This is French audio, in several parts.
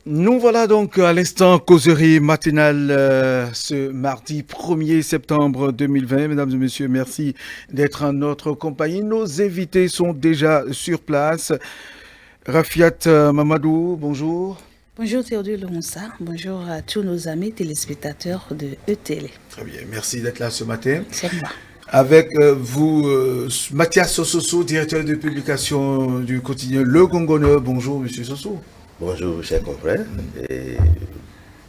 Nous voilà donc à l'instant causerie matinale ce mardi 1er septembre 2020. Mesdames et messieurs, merci d'être en notre compagnie. Nos invités sont déjà sur place. Rafiat Mamadou, bonjour. Bonjour Théodule Ronsa, bonjour à tous nos amis téléspectateurs de ETL. Très bien, merci d'être là ce matin. C'est moi. Avec vous, Mathias Sososo, directeur de publication du quotidien Le Gongoneur. Bonjour, monsieur Soso. Bonjour, chers confrères, et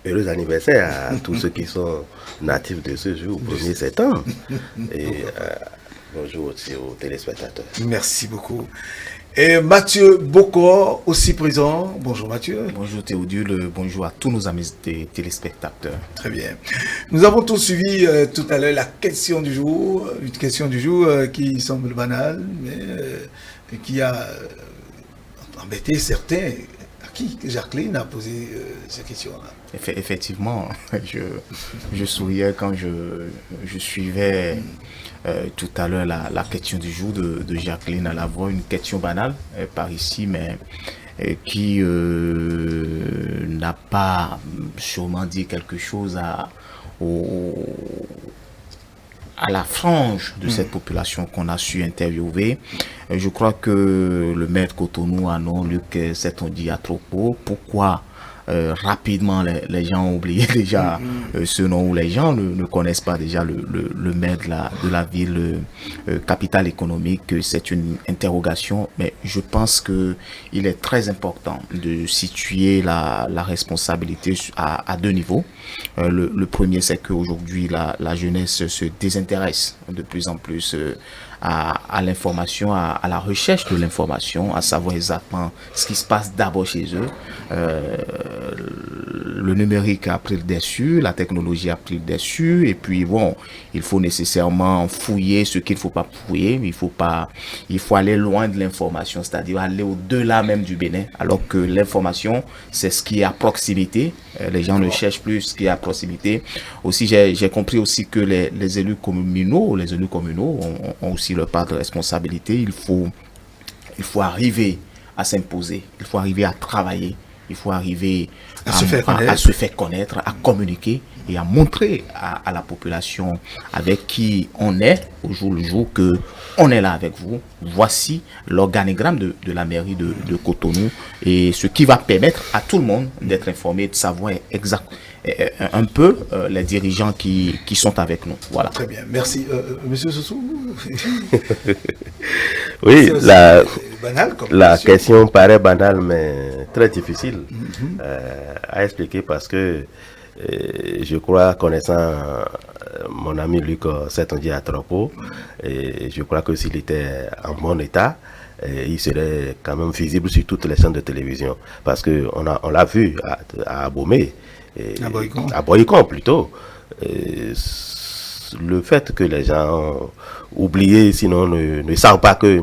heureux anniversaire à tous ceux qui sont natifs de ce jour, 1er septembre. Et bonjour aussi aux téléspectateurs. Merci beaucoup. Et Mathieu Bocor, aussi présent. Bonjour Mathieu. Bonjour Théodule, bonjour à tous nos amis téléspectateurs. Très bien. Nous avons tous suivi tout à l'heure la question du jour, une question du jour qui semble banale, mais qui a embêté certains. Jacqueline a posé ces questions-là. Effectivement, je souriais quand je suivais tout à l'heure la question du jour de Jacqueline à la voix, une question banale par ici, mais qui n'a pas sûrement dit quelque chose à la frange de cette population qu'on a su interviewer. Je crois que le maître Cotonou, Anon, Luc, s'est-on dit à propos. Pourquoi rapidement les gens ont oublié déjà ce nom, ou les gens ne connaissent pas déjà le maire de la ville capitale économique. C'est une interrogation, mais je pense que il est très important de situer la responsabilité à deux niveaux. Le premier, c'est qu'aujourd'hui la jeunesse se désintéresse de plus en plus à l'information, à la recherche de l'information, à savoir exactement ce qui se passe d'abord chez eux. Le numérique a pris le dessus, la technologie a pris le dessus, et puis bon, il faut nécessairement fouiller ce qu'il ne faut pas fouiller. Il faut aller loin de l'information, c'est-à-dire aller au-delà même du Bénin, alors que l'information, c'est ce qui est à proximité. Les gens ne cherchent plus ce qui est à proximité. Aussi, j'ai compris aussi que les élus communaux ont aussi leur part de responsabilité. Il faut arriver à s'imposer, il faut arriver à travailler, il faut arriver à se faire connaître, à communiquer et à montrer à la population avec qui on est au jour le jour que on est là avec vous. Voici l'organigramme de la mairie de Cotonou, et ce qui va permettre à tout le monde d'être informé, de savoir un peu les dirigeants qui sont avec nous. Voilà. Très bien, merci. Monsieur Sossou. Oui, la question paraît banale, mais très difficile à expliquer, parce que je crois, connaissant mon ami Luc Setonji à Tropo, et je crois que s'il était en bon état, il serait quand même visible sur toutes les chaînes de télévision, parce que on l'a vu à Abomey, à Boycon plutôt. Le fait que les gens ont oublié, sinon ne savent pas que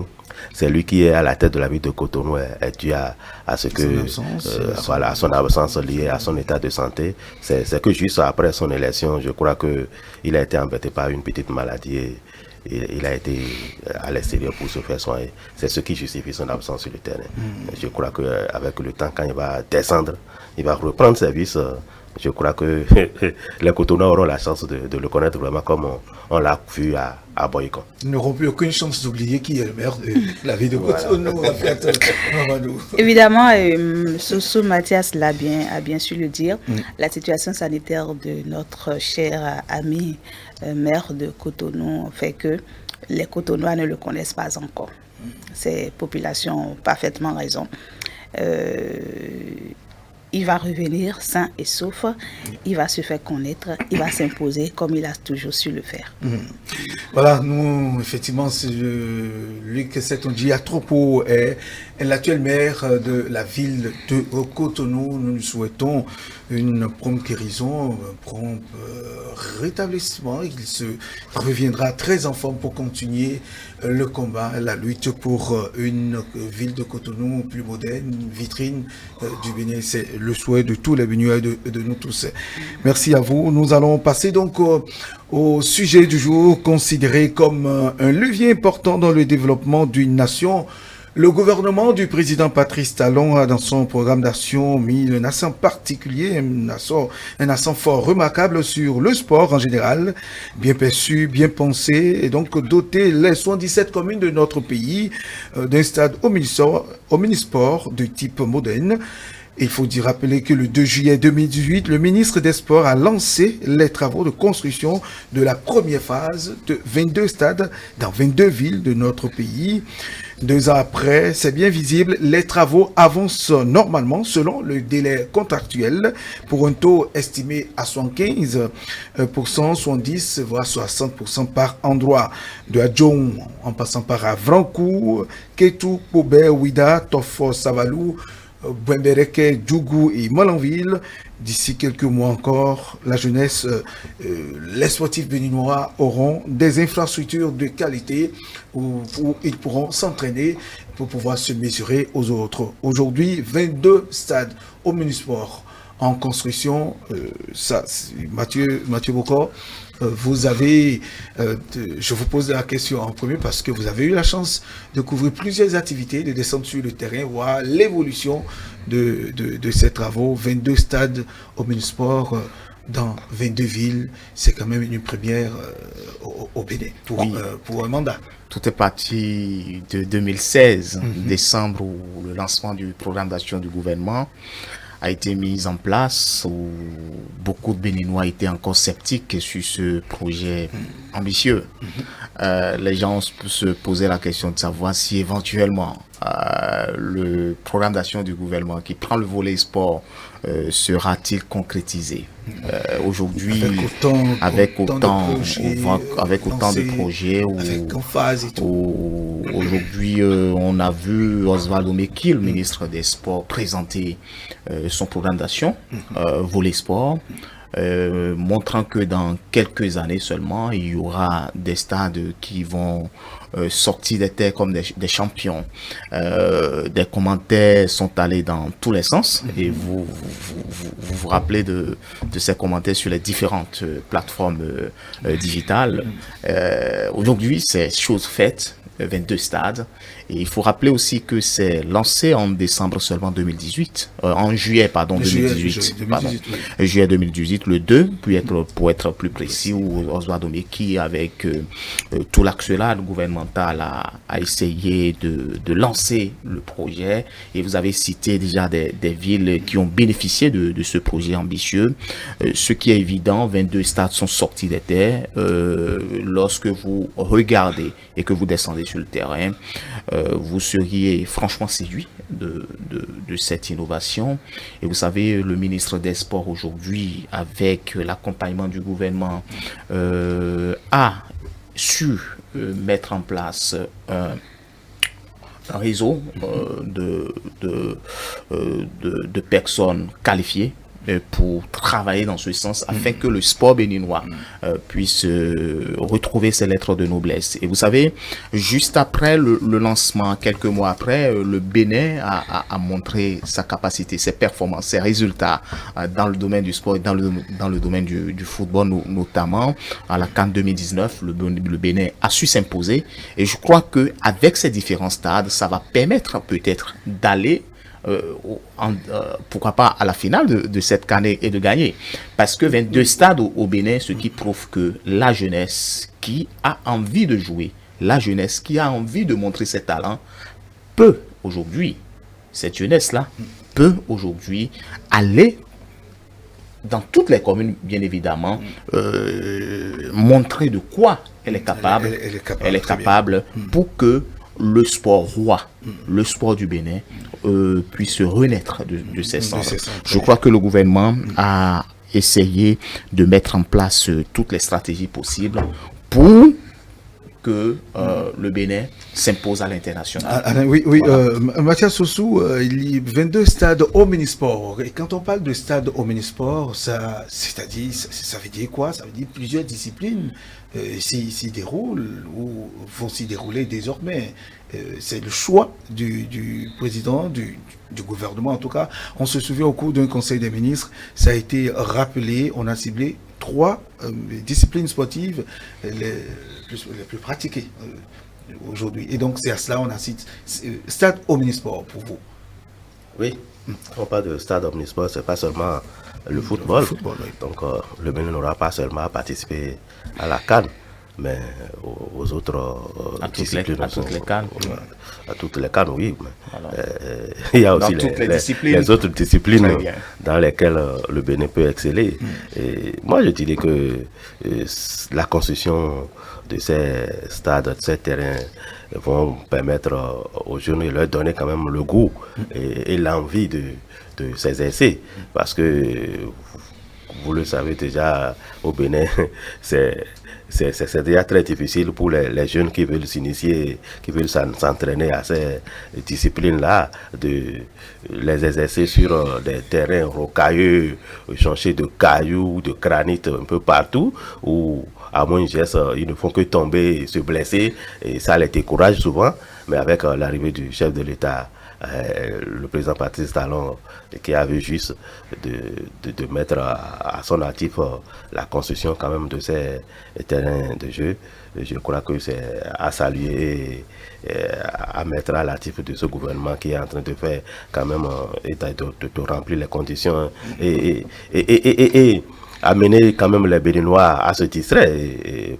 c'est lui qui est à la tête de la ville de Cotonou, est dû à ce que à son absence liée à son état de santé. C'est que juste après son élection, je crois que il a été embêté par une petite maladie et il a été à l'extérieur pour se faire soigner. C'est ce qui justifie son absence sur le terrain. Je crois qu'avec le temps, quand il va descendre, il va reprendre service. Je crois que les Cotonous auront la chance de le connaître vraiment comme on l'a vu à Boycon. Ils n'auront plus aucune chance d'oublier qui est le maire de la ville de Cotonou. Évidemment, Soso Mathias a bien su le dire. La situation sanitaire de notre cher ami maire de Cotonou fait que les Cotonouas ne le connaissent pas encore. Ces populations ont parfaitement raison. Il va revenir sain et sauf, il va se faire connaître, il va s'imposer comme il a toujours su le faire. Voilà, nous, effectivement, c'est Luc Setonji Atropo est l'actuel maire de la ville de Cotonou. Nous lui souhaitons une prompte guérison, un prompt rétablissement. Il reviendra très en forme pour continuer le combat, la lutte pour une ville de Cotonou plus moderne, une vitrine du Bénin. C'est le souhait de tous les Béninois et de nous tous. Merci à vous. Nous allons passer donc au sujet du jour, considéré comme un levier important dans le développement d'une nation. Le gouvernement du président Patrice Talon a dans son programme d'action mis un accent particulier, un accent fort remarquable sur le sport en général, bien perçu, bien pensé, et donc doter les 77 communes de notre pays d'un stade omnisport de type moderne. Il faut dire rappeler que le 2 juillet 2018, le ministre des Sports a lancé les travaux de construction de la première phase de 22 stades dans 22 villes de notre pays. 2 ans après, c'est bien visible, les travaux avancent normalement selon le délai contractuel pour un taux estimé à 75%, 70, voire 60% par endroit. De Adjong, en passant par Avrancourt, Ketou, Pobert, Ouida, Tofo, Savalou, Bouembereke, Djougou et Malanville. D'ici quelques mois encore, la jeunesse, les sportifs béninois auront des infrastructures de qualité où ils pourront s'entraîner pour pouvoir se mesurer aux autres. Aujourd'hui, 22 stades omnisports en construction. Mathieu Bocor, vous avez, je vous pose la question en premier parce que vous avez eu la chance de couvrir plusieurs activités, de descendre sur le terrain, voir l'évolution de ces travaux. 22 stades omnisports dans 22 villes, c'est quand même une première au Bénin pour un mandat. Tout est parti de 2016, décembre, où le lancement du programme d'action du gouvernement a été mis en place, où beaucoup de Béninois étaient encore sceptiques sur ce projet ambitieux. Les gens se posaient la question de savoir si éventuellement le programme d'action du gouvernement qui prend le volet sport sera-t-il concrétisé. Aujourd'hui, avec autant de projets, aujourd'hui on a vu Osvaldo Meki, le ministre des Sports, présenter son programme d'action, volet sport, montrant que dans quelques années seulement, il y aura des stades qui vont sortir des terres comme des champions. Des commentaires sont allés dans tous les sens et vous rappelez de ces commentaires sur les différentes plateformes digitales. Aujourd'hui, c'est chose faite. 22 stades. Et il faut rappeler aussi que c'est lancé en décembre seulement 2018. En juillet, pardon, 2018. Juillet 2018, le 2, pour être plus précis, où Osvaldo Meki, avec tout l'axelade gouvernemental, a essayé de lancer le projet. Et vous avez cité déjà des villes qui ont bénéficié de ce projet ambitieux. Ce qui est évident, 22 stades sont sortis des terres. Lorsque vous regardez et que vous descendez sur le terrain, vous seriez franchement séduit de cette innovation. Et vous savez, le ministre des Sports aujourd'hui, avec l'accompagnement du gouvernement, a su mettre en place un réseau de personnes qualifiées pour travailler dans ce sens afin que le sport béninois puisse retrouver ses lettres de noblesse. Et vous savez, juste après le lancement, quelques mois après, le Bénin a montré sa capacité, ses performances, ses résultats dans le domaine du sport et dans le domaine du football notamment. À la CAN 2019, le Bénin a su s'imposer et je crois que avec ces différents stades, ça va permettre peut-être d'aller pourquoi pas à la finale de cette CAN et de gagner. Parce que 22 stades au Bénin, ce qui prouve que la jeunesse qui a envie de jouer, la jeunesse qui a envie de montrer ses talents, peut aujourd'hui, cette jeunesse-là, peut aujourd'hui aller dans toutes les communes, bien évidemment, montrer de quoi elle est capable, pour que le sport roi, le sport du Bénin, puisse renaître de ses cendres. Je crois que le gouvernement a essayé de mettre en place toutes les stratégies possibles pour que le Bénin s'impose à l'international. Mathias Sossou, il y a 22 stades omnisports. Et quand on parle de stades omnisports, ça veut dire quoi? Ça veut dire plusieurs disciplines s'y déroulent ou vont s'y dérouler désormais. C'est le choix du président, du gouvernement en tout cas. On se souvient au cours d'un conseil des ministres, ça a été rappelé, on a ciblé 3 disciplines sportives les plus pratiquées aujourd'hui. Et donc, c'est à cela qu'on a cité stade omnisport pour vous. Oui, on parle de stade omnisport, c'est pas seulement le football. Oui. Donc, le Bénin n'aura pas seulement participé à la CAN, mais aux autres disciplines. À toutes les CAN. À toutes les CAN, oui. Il y a aussi les autres disciplines dans lesquelles le Bénin peut exceller. Et moi, je dirais que la construction de ces stades, de ces terrains, vont permettre aux jeunes de leur donner quand même le goût et l'envie de s'exercer. Parce que, vous le savez déjà, au Bénin, c'est déjà très difficile pour les jeunes qui veulent s'initier, qui veulent s'entraîner à ces disciplines-là, de les exercer sur des terrains rocailleux, changer de cailloux, de granit un peu partout, où à moins geste, ils ne font que tomber et se blesser, et ça les décourage souvent. Mais avec l'arrivée du chef de l'État, le président Patrice Talon, qui avait juste de mettre à son actif la construction quand même de ces terrains de jeu, je crois que c'est à saluer et à mettre à l'actif de ce gouvernement qui est en train de faire quand même de remplir les conditions et amener quand même les Béninois à se distraire,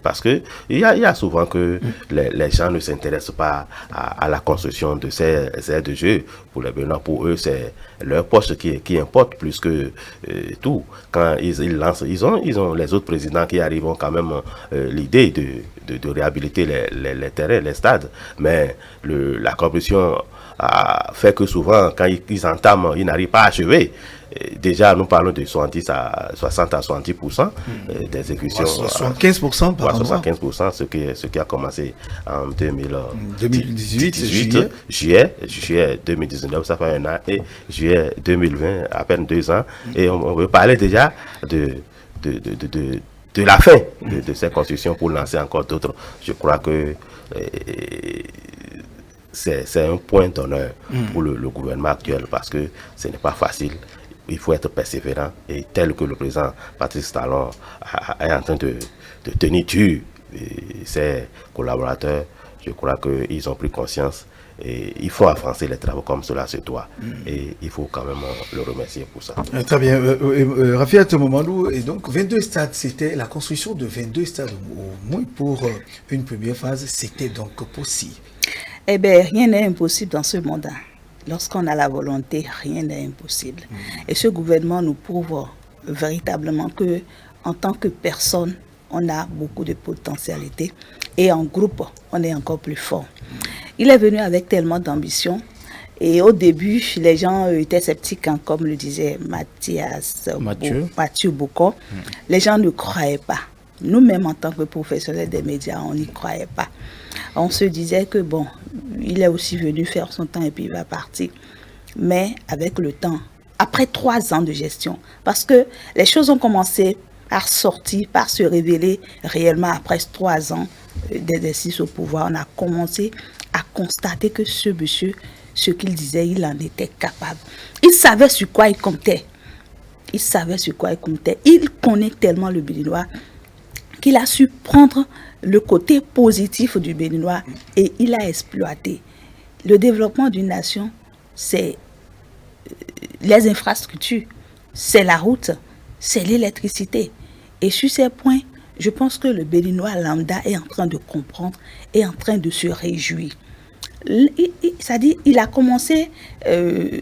parce que il y a souvent que les gens ne s'intéressent pas à la construction de ces aires de jeu. Pour les Béninois, pour eux, c'est leur poste qui importe plus que tout. Quand ils lancent, ils ont les autres présidents qui arrivent quand même l'idée de réhabiliter les terrains, les stades, mais la corruption fait que souvent, quand ils entament, ils n'arrivent pas à achever. Déjà, nous parlons de 60 à 70% d'exécution. 75% par exemple. 75%, ce qui a commencé en 2018, juillet 2019, ça fait un an, et juillet 2020, à peine 2 ans. Et on veut parler déjà de la fin de ces constructions pour lancer encore d'autres. Je crois que c'est un point d'honneur pour le gouvernement actuel, parce que ce n'est pas facile. Il faut être persévérant, et tel que le président Patrice Talon est en train de tenir dur ses collaborateurs, je crois qu'ils ont pris conscience, et il faut avancer les travaux comme cela se doit, et il faut quand même le remercier pour ça. Très bien. Rafiat Momandou, et donc 22 stades, c'était la construction de 22 stades au moins pour une première phase, c'était donc possible. Eh bien, rien n'est impossible dans ce monde. Lorsqu'on a la volonté, rien n'est impossible. Et ce gouvernement nous prouve véritablement que, en tant que personne, on a beaucoup de potentialité, et en groupe, on est encore plus fort. Il est venu avec tellement d'ambition, et au début, les gens étaient sceptiques, hein, comme le disait Mathieu Bocco. Les gens ne croyaient pas. Nous-mêmes, en tant que professionnels des médias, on n'y croyait pas. On se disait que bon, il est aussi venu faire son temps et puis il va partir. Mais avec le temps, après 3 ans de gestion, parce que les choses ont commencé par sortir, par se révéler réellement après 3 ans d'exercice au pouvoir, on a commencé à constater que ce monsieur, ce qu'il disait, il en était capable. Il savait sur quoi il comptait. Il savait sur quoi il comptait. Il connaît tellement le Béninois qu'il a su prendre le côté positif du Béninois et il a exploité. Le développement d'une nation, c'est les infrastructures, c'est la route, c'est l'électricité. Et sur ces points, je pense que le Béninois lambda est en train de comprendre et en train de se réjouir. C'est-à-dire, il a commencé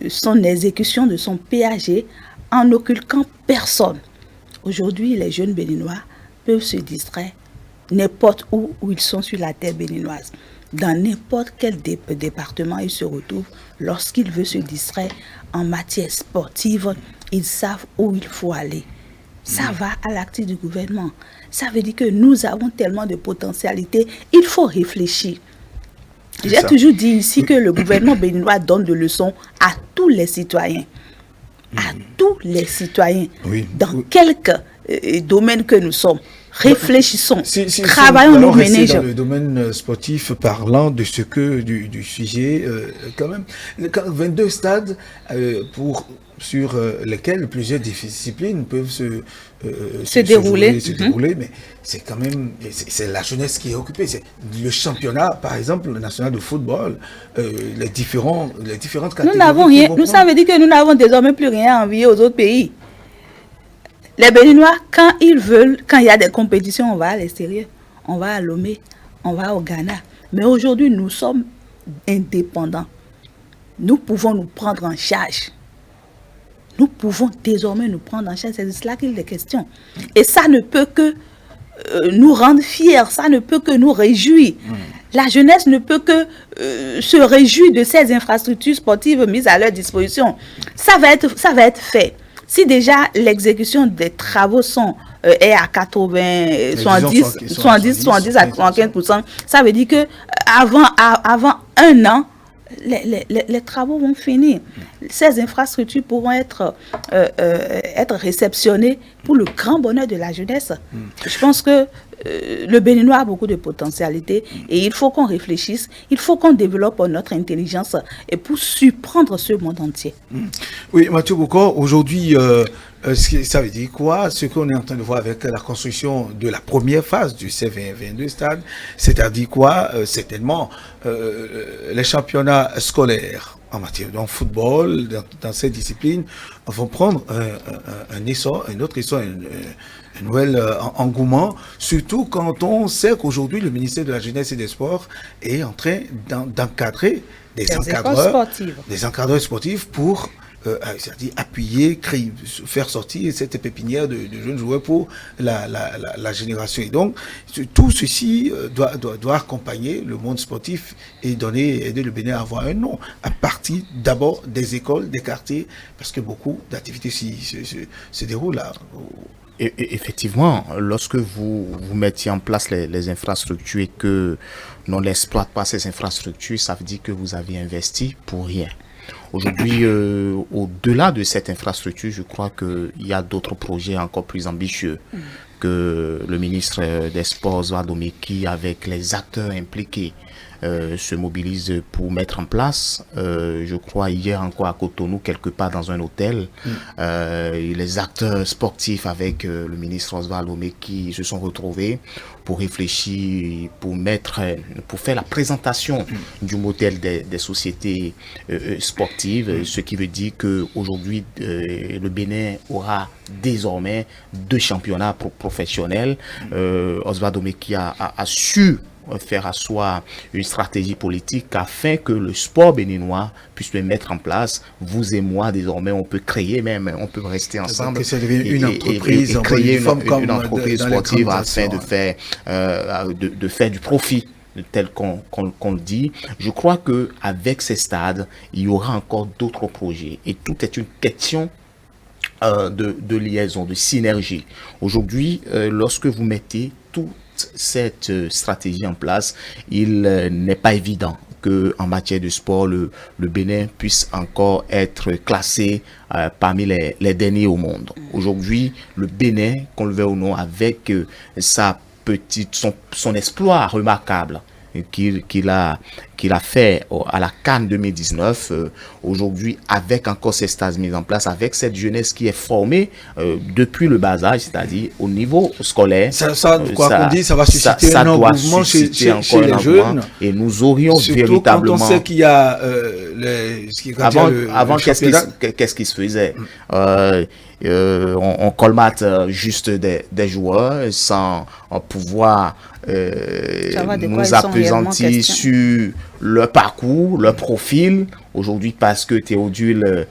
son exécution de son PAG en n'occultant personne. Aujourd'hui, les jeunes Béninois peuvent se distraire n'importe où ils sont sur la terre béninoise. Dans n'importe quel département ils se retrouvent, lorsqu'ils veulent se distraire en matière sportive, ils savent où il faut aller. Ça va à l'actif du gouvernement. Ça veut dire que nous avons tellement de potentialité, il faut réfléchir. J'ai toujours dit ici que le gouvernement béninois donne des leçons à tous les citoyens. À tous les citoyens, dans quelque domaine que nous sommes. Réfléchissons, Si travaillons nos ménages. dans le domaine sportif, parlant de ce que du sujet, quand même, 22 stades sur lesquels plusieurs disciplines peuvent se dérouler, mais c'est quand même c'est la jeunesse qui est occupée. C'est le championnat, par exemple, le national de football, les différentes catégories. Nous n'avons rien. Ça veut dire que nous n'avons désormais plus rien à envier aux autres pays. Les Béninois, quand ils veulent, quand il y a des compétitions, on va à l'extérieur, on va à Lomé, on va au Ghana. Mais aujourd'hui, nous sommes indépendants. Nous pouvons nous prendre en charge. Nous pouvons désormais nous prendre en charge. C'est de cela qu'il est question. Et ça ne peut que nous rendre fiers, ça ne peut que nous réjouir. La jeunesse ne peut que se réjouir de ces infrastructures sportives mises à leur disposition. Ça va être fait. Si déjà l'exécution des travaux est à 80, 70 à 75%, ça veut dire que avant un an, les travaux vont finir. Ces infrastructures pourront être réceptionnées pour le grand bonheur de la jeunesse. Je pense que le Béninois a beaucoup de potentialité et il faut qu'on réfléchisse, il faut qu'on développe notre intelligence et pour surprendre ce monde entier. Oui, Mathieu Bokor, aujourd'hui, ça veut dire quoi? Ce qu'on est en train de voir avec la construction de la première phase du C22 stade, c'est-à-dire quoi? Certainement, les championnats scolaires en matière de football, dans ces disciplines, vont prendre un essor, un autre essor, un nouvel engouement, surtout quand on sait qu'aujourd'hui, le ministère de la Jeunesse et des Sports est en train d'encadrer des encadreurs sportifs pour c'est-à-dire appuyer, faire sortir cette pépinière de jeunes joueurs pour la génération. Et donc, tout ceci doit accompagner le monde sportif et aider le Bénin à avoir un nom, à partir d'abord des écoles, des quartiers, parce que beaucoup d'activités se déroulent là. Effectivement, lorsque vous mettiez en place les infrastructures et que l'on n'exploite pas ces infrastructures, ça veut dire que vous avez investi pour rien. Aujourd'hui, au-delà de cette infrastructure, je crois qu'il y a d'autres projets encore plus ambitieux que le ministre des Sports, Zwadomeki, avec les acteurs impliqués, se mobilise pour mettre en place. Je crois hier encore à Cotonou, quelque part dans un hôtel, les acteurs sportifs avec le ministre Oswald Omeki se sont retrouvés pour réfléchir, pour faire la présentation du modèle des sociétés sportives, ce qui veut dire qu'aujourd'hui, le Bénin aura désormais 2 championnats professionnels. Oswald Omeki a su faire asseoir une stratégie politique afin que le sport béninois puisse le mettre en place. Vous et moi, désormais, on peut créer même, on peut rester ensemble. Que ça devienne une entreprise, et créer une entreprise sportive afin de faire du profit tel qu'on le dit. Je crois que avec ces stades, il y aura encore d'autres projets et tout est une question de liaison, de synergie. Aujourd'hui, lorsque vous mettez toute cette stratégie en place, il n'est pas évident qu'en matière de sport, le Bénin puisse encore être classé parmi les derniers au monde. Aujourd'hui, le Bénin, qu'on le veuille ou non, avec son exploit remarquable qu'il a fait à la CAN 2019, aujourd'hui, avec encore ces stades mis en place, avec cette jeunesse qui est formée depuis le bas âge, c'est-à-dire au niveau scolaire. Ça va susciter un engouement chez les jeunes. Et nous aurions surtout véritablement... quand on sait qu'il y a Avant, qu'est-ce qui se faisait? On colmate juste des joueurs sans pouvoir nous appesantir sur leur parcours, leur profil. Aujourd'hui, parce que Théodule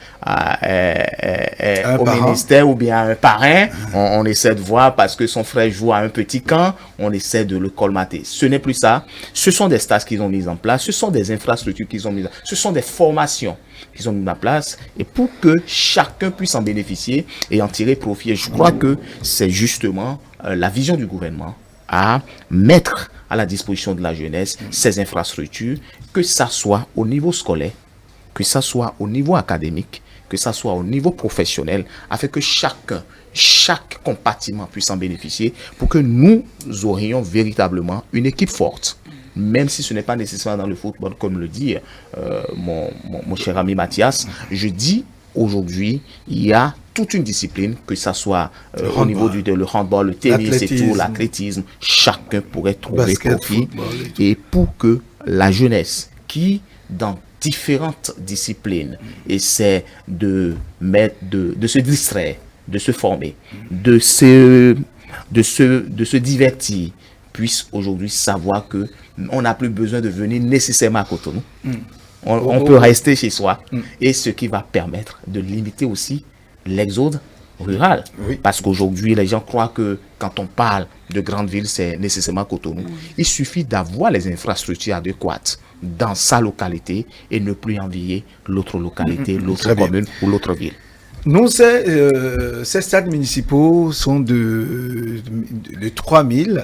est au ministère ou bien un parrain, on essaie de voir, parce que son frère joue à un petit camp, on essaie de le colmater. Ce n'est plus ça. Ce sont des stages qu'ils ont mis en place, ce sont des infrastructures qu'ils ont mis en place, ce sont des formations qu'ils ont mis en place, et pour que chacun puisse en bénéficier et en tirer profit. Et je crois que c'est justement la vision du gouvernement à mettre à la disposition de la jeunesse ces infrastructures, que ça soit au niveau scolaire, que ça soit au niveau académique, que ça soit au niveau professionnel, afin que chacun chaque compartiment puisse en bénéficier pour que nous aurions véritablement une équipe forte. Même si ce n'est pas nécessairement dans le football, comme le dit mon cher ami Mathias, je dis aujourd'hui, il y a toute une discipline, que ce soit au niveau le handball, le tennis et tout, l'athlétisme, chacun pourrait trouver profit. Et pour que la jeunesse qui, dans différentes disciplines, essaie de se distraire, de se former, de se divertir, puisse aujourd'hui savoir que on n'a plus besoin de venir nécessairement à Cotonou. On peut rester chez soi, et ce qui va permettre de limiter aussi l'exode rural. Oui. Parce qu'aujourd'hui, les gens croient que quand on parle de grandes villes, c'est nécessairement Cotonou. Il suffit d'avoir les infrastructures adéquates dans sa localité et ne plus envier l'autre localité, l'autre commune ou l'autre ville. Nous, ces stades municipaux sont de 3000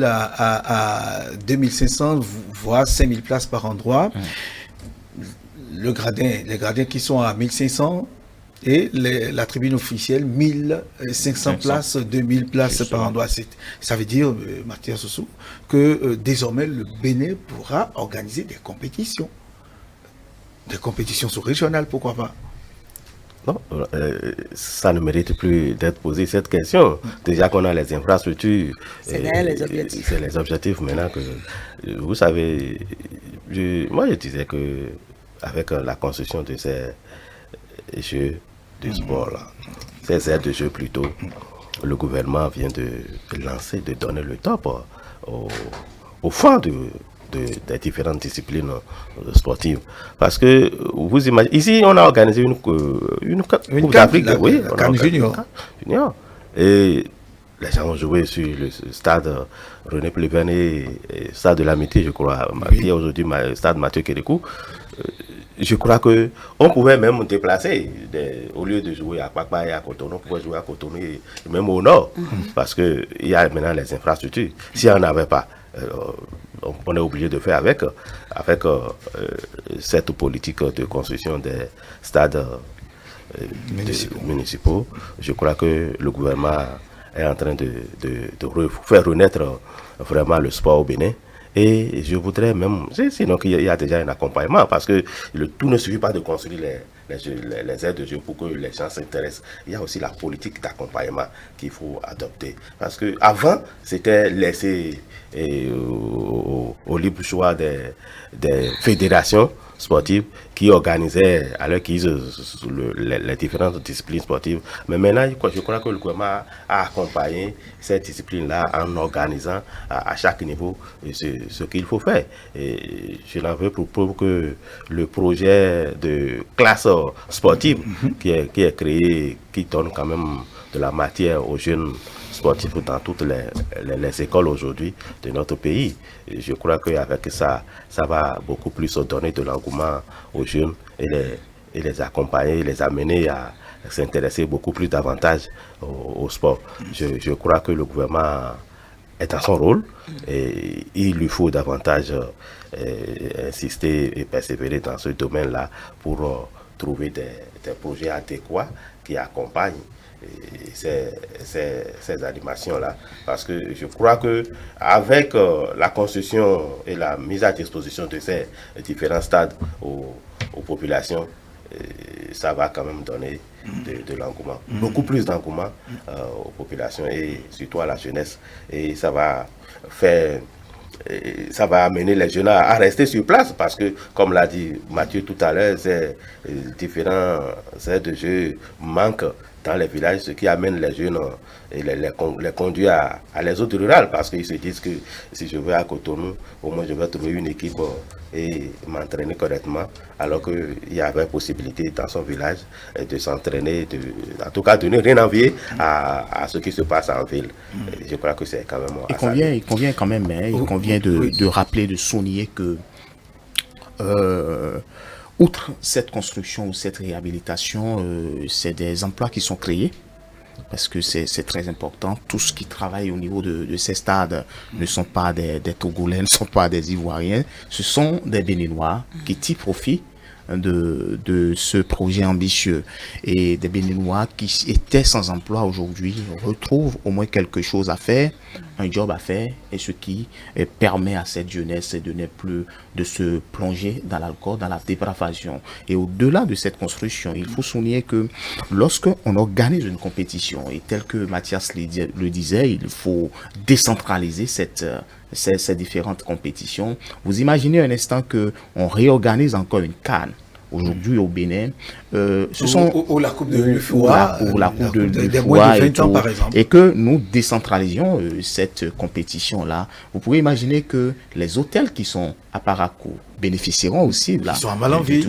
à 2500, voire 5000 places par endroit. Les gradins qui sont à 1500 et la tribune officielle 1500 places, 2000 places par endroit. Ça veut dire, Mathias Sossou, que désormais le Bénin pourra organiser des compétitions sous-régionales, pourquoi pas? Non, ça ne mérite plus d'être posé cette question. Déjà qu'on a les infrastructures, c'est les objectifs. C'est les objectifs maintenant que, vous savez, moi je disais que avec la construction de ces jeux de sport, là, ces aires de jeux plutôt, le gouvernement vient de lancer, de donner le top au fond des différentes disciplines sportives. Parce que, vous imaginez, ici on a organisé une Coupe d'Afrique, oui, junior. Et les gens ont joué sur le stade René Pleven et stade de l'Amitié, je crois, qui est aujourd'hui stade Mathieu Kérékou. Je crois qu'on pouvait même déplacer, au lieu de jouer à Kpakpa et à Cotonou, on pouvait jouer à Cotonou et même au nord, parce qu'il y a maintenant les infrastructures. Si on n'avait pas, on est obligé de faire avec cette politique de construction des stades municipaux. Je crois que le gouvernement est en train de faire renaître vraiment le sport au Bénin. Et je voudrais même, sinon qu'il y a déjà un accompagnement, parce que tout ne suffit pas de construire les aires de jeu pour que les gens s'intéressent. Il y a aussi la politique d'accompagnement qu'il faut adopter. Parce que avant, c'était laissé au libre choix des fédérations sportives qui organisaient à leur guise les différentes disciplines sportives. Mais maintenant, je crois que le gouvernement a accompagné ces disciplines-là en organisant à chaque niveau ce qu'il faut faire. Et je n'en veux pour preuve que le projet de classe sportive qui est créé, qui donne quand même de la matière aux jeunes sportifs dans toutes les écoles aujourd'hui de notre pays. Et je crois qu'avec ça va beaucoup plus donner de l'engouement aux jeunes et les accompagner, les amener à s'intéresser beaucoup plus davantage au sport. Je crois que le gouvernement est dans son rôle et il lui faut davantage insister et persévérer dans ce domaine-là pour trouver des projets adéquats qui accompagnent ces animations-là, parce que je crois que avec la construction et la mise à disposition de ces différents stades aux populations, ça va quand même donner de l'engouement, beaucoup plus d'engouement aux populations et surtout à la jeunesse, et ça va amener les jeunes à rester sur place, parce que, comme l'a dit Mathieu tout à l'heure, ces différents aires de jeu manquent dans les villages, ce qui amène les jeunes et les conduit à les autres rurales, parce qu'ils se disent que si je vais à Cotonou, au moins je vais trouver une équipe et m'entraîner correctement, alors qu'il y avait possibilité dans son village de s'entraîner, en tout cas de ne rien envier à ce qui se passe en ville. Et je crois que c'est quand même... Il convient quand même, il convient de rappeler, de souligner que outre cette construction ou cette réhabilitation, c'est des emplois qui sont créés, parce que c'est très important. Tous qui travaillent au niveau de ces stades ne sont pas des Togolais, ne sont pas des Ivoiriens, ce sont des Béninois qui tirent profit de ce projet ambitieux. Et des Béninois qui étaient sans emploi aujourd'hui retrouvent au moins quelque chose à faire, un job à faire, et ce qui permet à cette jeunesse de ne plus de se plonger dans l'alcool, dans la dépravation. Et au-delà de cette construction, il faut souligner que lorsqu'on organise une compétition, et tel que Mathias le disait, il faut décentraliser ces différentes compétitions. Vous imaginez un instant qu'on réorganise encore une CAN. Aujourd'hui au Bénin, ce sont la Coupe de l'UFOA, la Coupe de l'UFOA et que nous décentralisions cette compétition-là. Vous pouvez imaginer que les hôtels qui sont à Parakou bénéficieront aussi de la. Ils sont à Malanville,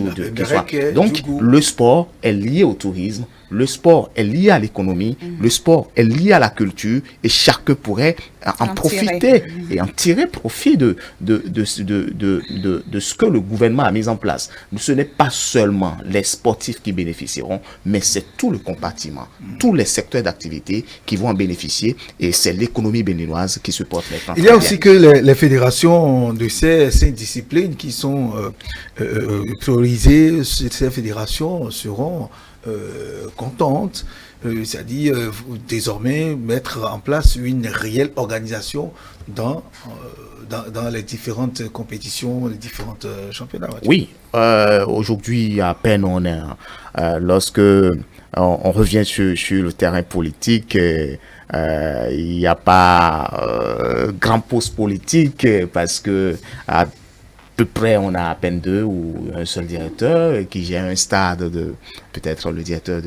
donc le sport est lié au tourisme, le sport est lié à l'économie, le sport est lié à la culture et chacun pourrait en profiter et en tirer profit de ce que le gouvernement a mis en place. Ce n'est pas seulement les sportifs qui bénéficieront, mais c'est tout le compartiment, tous les secteurs d'activité qui vont en bénéficier et c'est l'économie béninoise qui se porte maintenant. Il y a aussi que les fédérations de ces disciplines qui sont priorisées, ces fédérations seront contentes, c'est-à-dire désormais mettre en place une réelle organisation dans les différentes compétitions, les différentes championnats. Oui, aujourd'hui à peine on est lorsque on revient sur le terrain politique, il n'y a pas grand poste politique parce que à peu près on a à peine 2 ou un seul directeur qui gère un stade peut-être le directeur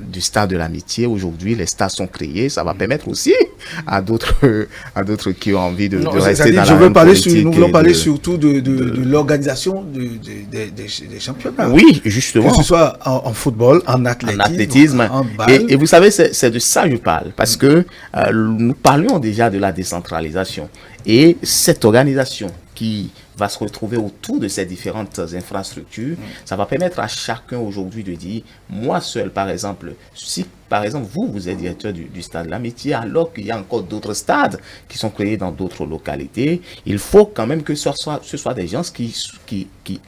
du stade de l'amitié. Aujourd'hui, les stades sont créés. Ça va permettre aussi à d'autres qui ont envie de rester dans la même politique. Nous voulons parler surtout de l'organisation des championnats. Oui, justement. Que ce soit en football, en athlétisme, en balle. Et vous savez, c'est de ça que je parle. Parce que nous parlions déjà de la décentralisation. Et cette organisation qui va se retrouver autour de ces différentes infrastructures, ça va permettre à chacun aujourd'hui de dire, moi seul par exemple, si par exemple vous êtes directeur du stade de l'amitié, alors qu'il y a encore d'autres stades qui sont créés dans d'autres localités, il faut quand même que ce soit des gens qui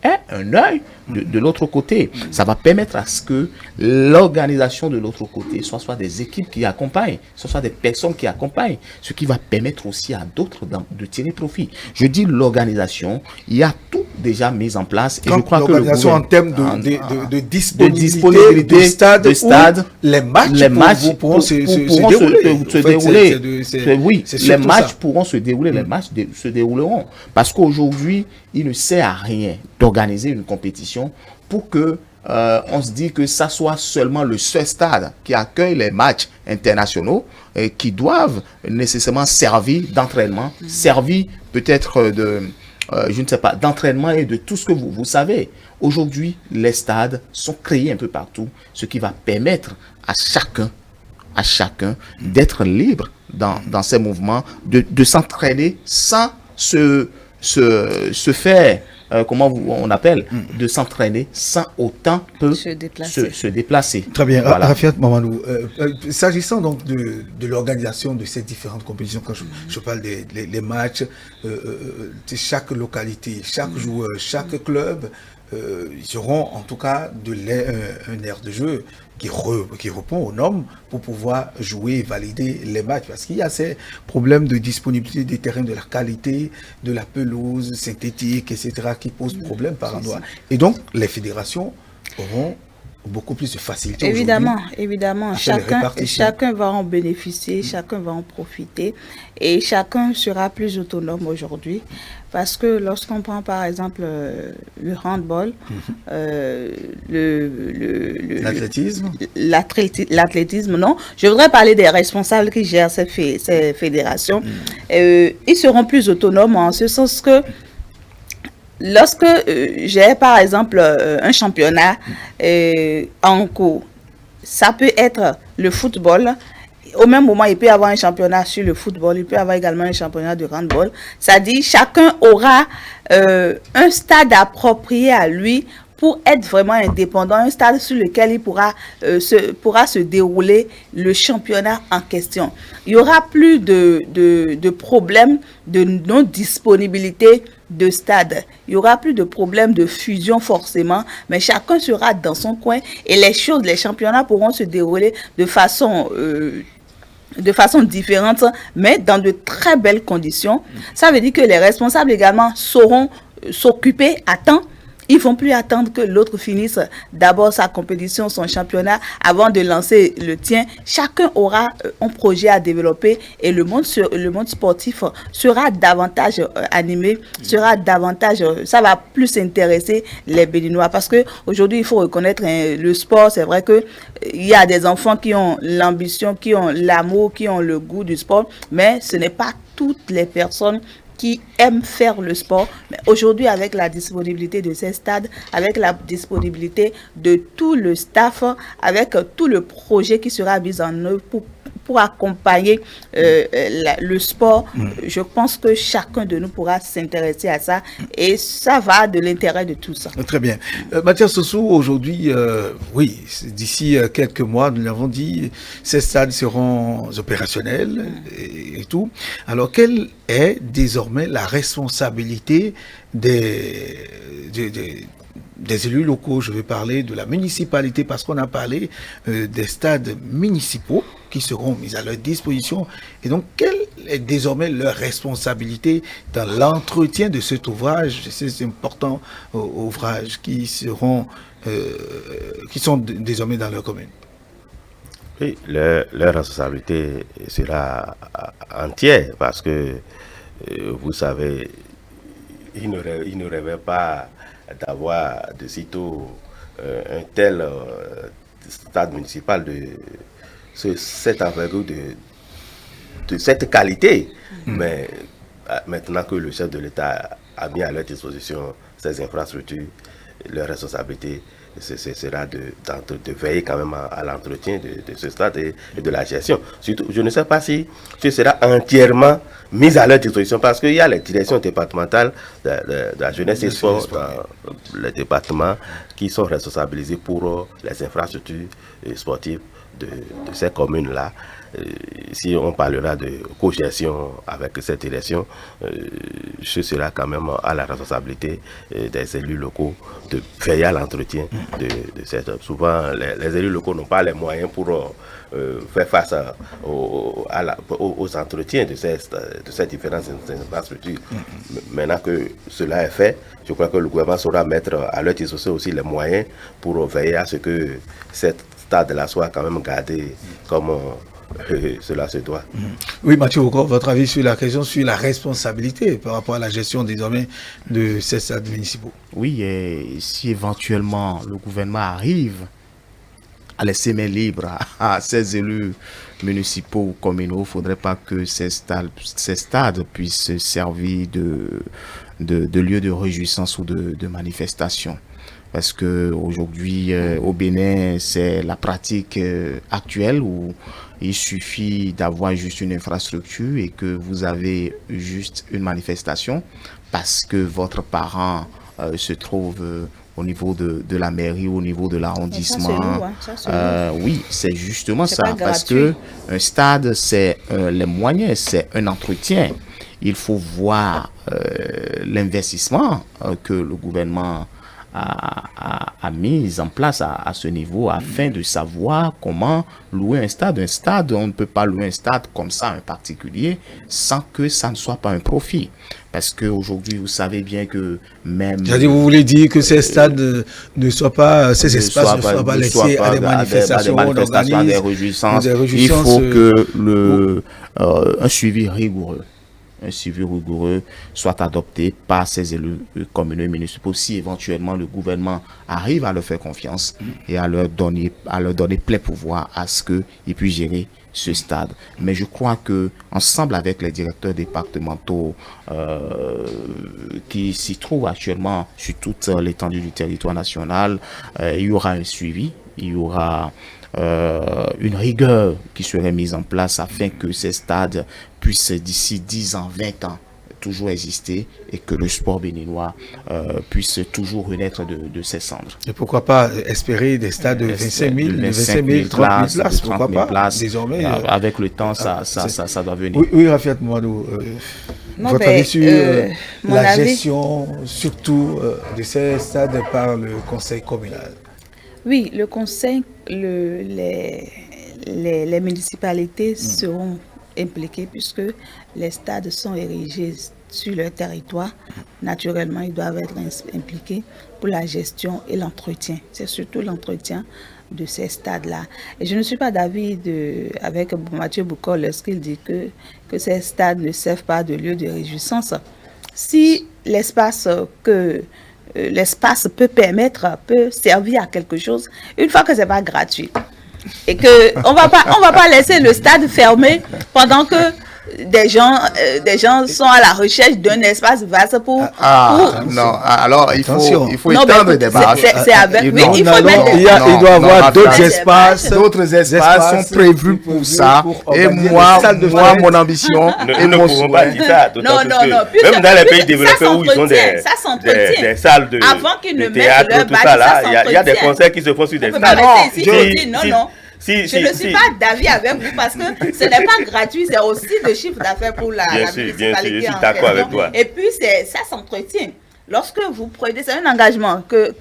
aient un œil de l'autre côté. Ça va permettre à ce que l'organisation de l'autre côté soit des équipes qui accompagnent, soit des personnes qui accompagnent, ce qui va permettre aussi à d'autres de tirer profit. Je dis l'organisation, il y a tout déjà mis en place. Et donc, je crois que l'organisation en termes de disponibilité de stade, les matchs pourront se dérouler. Oui, les matchs pourront se dérouler, les matchs se dérouleront. Parce qu'aujourd'hui, il ne sert à rien d'organiser une compétition pour que on se dit que ça soit seulement le seul stade qui accueille les matchs internationaux qui doivent nécessairement servir d'entraînement, servir peut-être je ne sais pas, d'entraînement et de tout ce que vous savez. Aujourd'hui, les stades sont créés un peu partout, ce qui va permettre à chacun d'être libre dans ces mouvements, de s'entraîner sans se faire, comment on appelle, de s'entraîner sans autant se déplacer. Très bien. Voilà. Rafiat Mamadou, s'agissant donc de l'organisation de ces différentes compétitions, quand je parle des matchs, de chaque localité, chaque joueur, chaque club, ils auront en tout cas un aire de jeu qui répond aux normes pour pouvoir jouer et valider les matchs. Parce qu'il y a ces problèmes de disponibilité des terrains, de la qualité, de la pelouse synthétique, etc., qui posent problème par endroit. Et donc, les fédérations auront beaucoup plus de facilité. Évidemment. Chacun va en bénéficier, chacun va en profiter et chacun sera plus autonome aujourd'hui. Parce que lorsqu'on prend par exemple le handball, l'athlétisme, non. Je voudrais parler des responsables qui gèrent ces fédérations. Ils seront plus autonomes en ce sens que lorsque j'ai par exemple un championnat en cours, ça peut être le football. Au même moment, il peut y avoir un championnat sur le football, il peut y avoir également un championnat de handball. Ça dit chacun aura un stade approprié à lui pour être vraiment indépendant, un stade sur lequel il pourra se dérouler le championnat en question. Il n'y aura plus de problème de non-disponibilité de stades. Il n'y aura plus de problème de fusion forcément, mais chacun sera dans son coin et les championnats pourront se dérouler de façon différente, mais dans de très belles conditions. Ça veut dire que les responsables également sauront s'occuper à temps. Ils ne vont plus attendre que l'autre finisse d'abord sa compétition, son championnat, avant de lancer le tien. Chacun aura un projet à développer et le monde sportif sera davantage animé, ça va plus intéresser les Béninois. Parce qu'aujourd'hui, il faut reconnaître le sport. C'est vrai qu'il y a des enfants qui ont l'ambition, qui ont l'amour, qui ont le goût du sport, mais ce n'est pas toutes les personnes qui aiment faire le sport. Mais aujourd'hui, avec la disponibilité de ces stades, avec la disponibilité de tout le staff, avec tout le projet qui sera mis en œuvre pour accompagner le sport, je pense que chacun de nous pourra s'intéresser à ça et ça va de l'intérêt de tous. Très bien. Mathias Sossou, aujourd'hui, oui, d'ici quelques mois, nous l'avons dit, ces stades seront opérationnels et tout. Alors, quelle est désormais la responsabilité des élus locaux? Je vais parler de la municipalité parce qu'on a parlé des stades municipaux qui seront mis à leur disposition. Et donc, quelle est désormais leur responsabilité dans l'entretien de cet ouvrage, ces importants ouvrages qui sont désormais dans leur commune? Oui, leur responsabilité sera entière parce que, vous savez, ils ne rêvaient pas d'avoir de sitôt un tel stade municipal de cette envergure, de cette qualité. Mais maintenant que le chef de l'État a mis à leur disposition ces infrastructures, leur responsabilité sera de veiller quand même à l'entretien de ce stade et de la gestion. Surtout, je ne sais pas si ce sera entièrement mis à leur disposition parce qu'il y a les directions départementales de la jeunesse et sport dans les départements qui sont responsabilisés pour les infrastructures sportives de ces communes-là. Si on parlera de co-gestion avec cette direction, ce sera quand même à la responsabilité des élus locaux de veiller à l'entretien de cette œuvre. Souvent, les élus locaux n'ont pas les moyens pour faire face aux entretiens de ces différentes infrastructures. Maintenant que cela est fait, je crois que le gouvernement saura mettre à leur disposition aussi les moyens pour veiller à ce que cette stade-là soit quand même gardé comme cela se doit. Oui, Mathieu, votre avis sur la question, sur la responsabilité par rapport à la gestion désormais de ces stades municipaux? Oui, et si éventuellement le gouvernement arrive à laisser main libre à ces élus municipaux ou communaux, il ne faudrait pas que ces stades puissent servir de lieu de réjouissance ou de manifestation. Parce qu'aujourd'hui, au Bénin, c'est la pratique actuelle où il suffit d'avoir juste une infrastructure et que vous avez juste une manifestation parce que votre parent se trouve au niveau de la mairie, au niveau de l'arrondissement. Oui, c'est justement ça. Parce que un stade, c'est les moyens, c'est un entretien. Il faut voir l'investissement que le gouvernement a mis en place à ce niveau afin de savoir comment louer un stade. Un stade, on ne peut pas louer un stade comme ça, un particulier, sans que ça ne soit pas un profit. Parce qu'aujourd'hui, vous savez bien que même... C'est-à-dire, vous voulez dire que ces stades ne soient pas, ces espaces ne soient pas laissés à des manifestations, à des réjouissances. Il faut que un suivi rigoureux soit adopté par ces élus communaux et municipaux si éventuellement le gouvernement arrive à leur faire confiance et à leur donner plein pouvoir à ce qu'ils puissent gérer ce stade. Mais je crois que ensemble avec les directeurs départementaux qui s'y trouvent actuellement sur toute l'étendue du territoire national, il y aura un suivi, il y aura une rigueur qui serait mise en place afin que ces stades puissent d'ici 10 ans, 20 ans toujours exister et que le sport béninois puisse toujours renaître de ses cendres. Et pourquoi pas espérer des stades de 25 000, 30 000 places, pourquoi pas, désormais. Avec le temps, ça doit venir. Oui, Rafiat Mouadou. Non, Votre ben, avis sur mon la avis- gestion, surtout de ces stades par le conseil communal? Oui, le conseil, les municipalités seront impliquées puisque les stades sont érigés sur leur territoire. Naturellement, ils doivent être impliqués pour la gestion et l'entretien. C'est surtout l'entretien de ces stades-là. Et je ne suis pas d'avis avec Mathieu Boukol lorsqu'il dit que ces stades ne servent pas de lieu de réjouissance. Si l'espace peut servir à quelque chose, une fois que c'est pas gratuit et que on va pas laisser le stade fermé pendant que des gens sont à la recherche d'un espace vaste pour Non, alors il Attention. faut Non, étendre mais des marches. c'est avec mais il faut mettre Il doit y avoir d'autres Raphaël. espaces. D'autres espaces sont prévus pour ça. Et moi, mon ambition, Nous ne pouvons pas dire ça. d'autant plus que puisque- même dans les pays puisque développés ça où ils ont s'entretient. des salles de Avant qu'ils ne mettent théâtre, leur tout badge, ça là, ça il y a des s'entretient. concerts qui se font sur des On peut pas stades. rester ici et dire non. Je ne suis si. pas d'avis avec vous parce que ce n'est pas gratuit, c'est aussi de chiffre d'affaires pour la Bien sûr, municipalité. je suis en d'accord avec question. toi. Et puis, ça s'entretient. Lorsque vous prenez, c'est un engagement que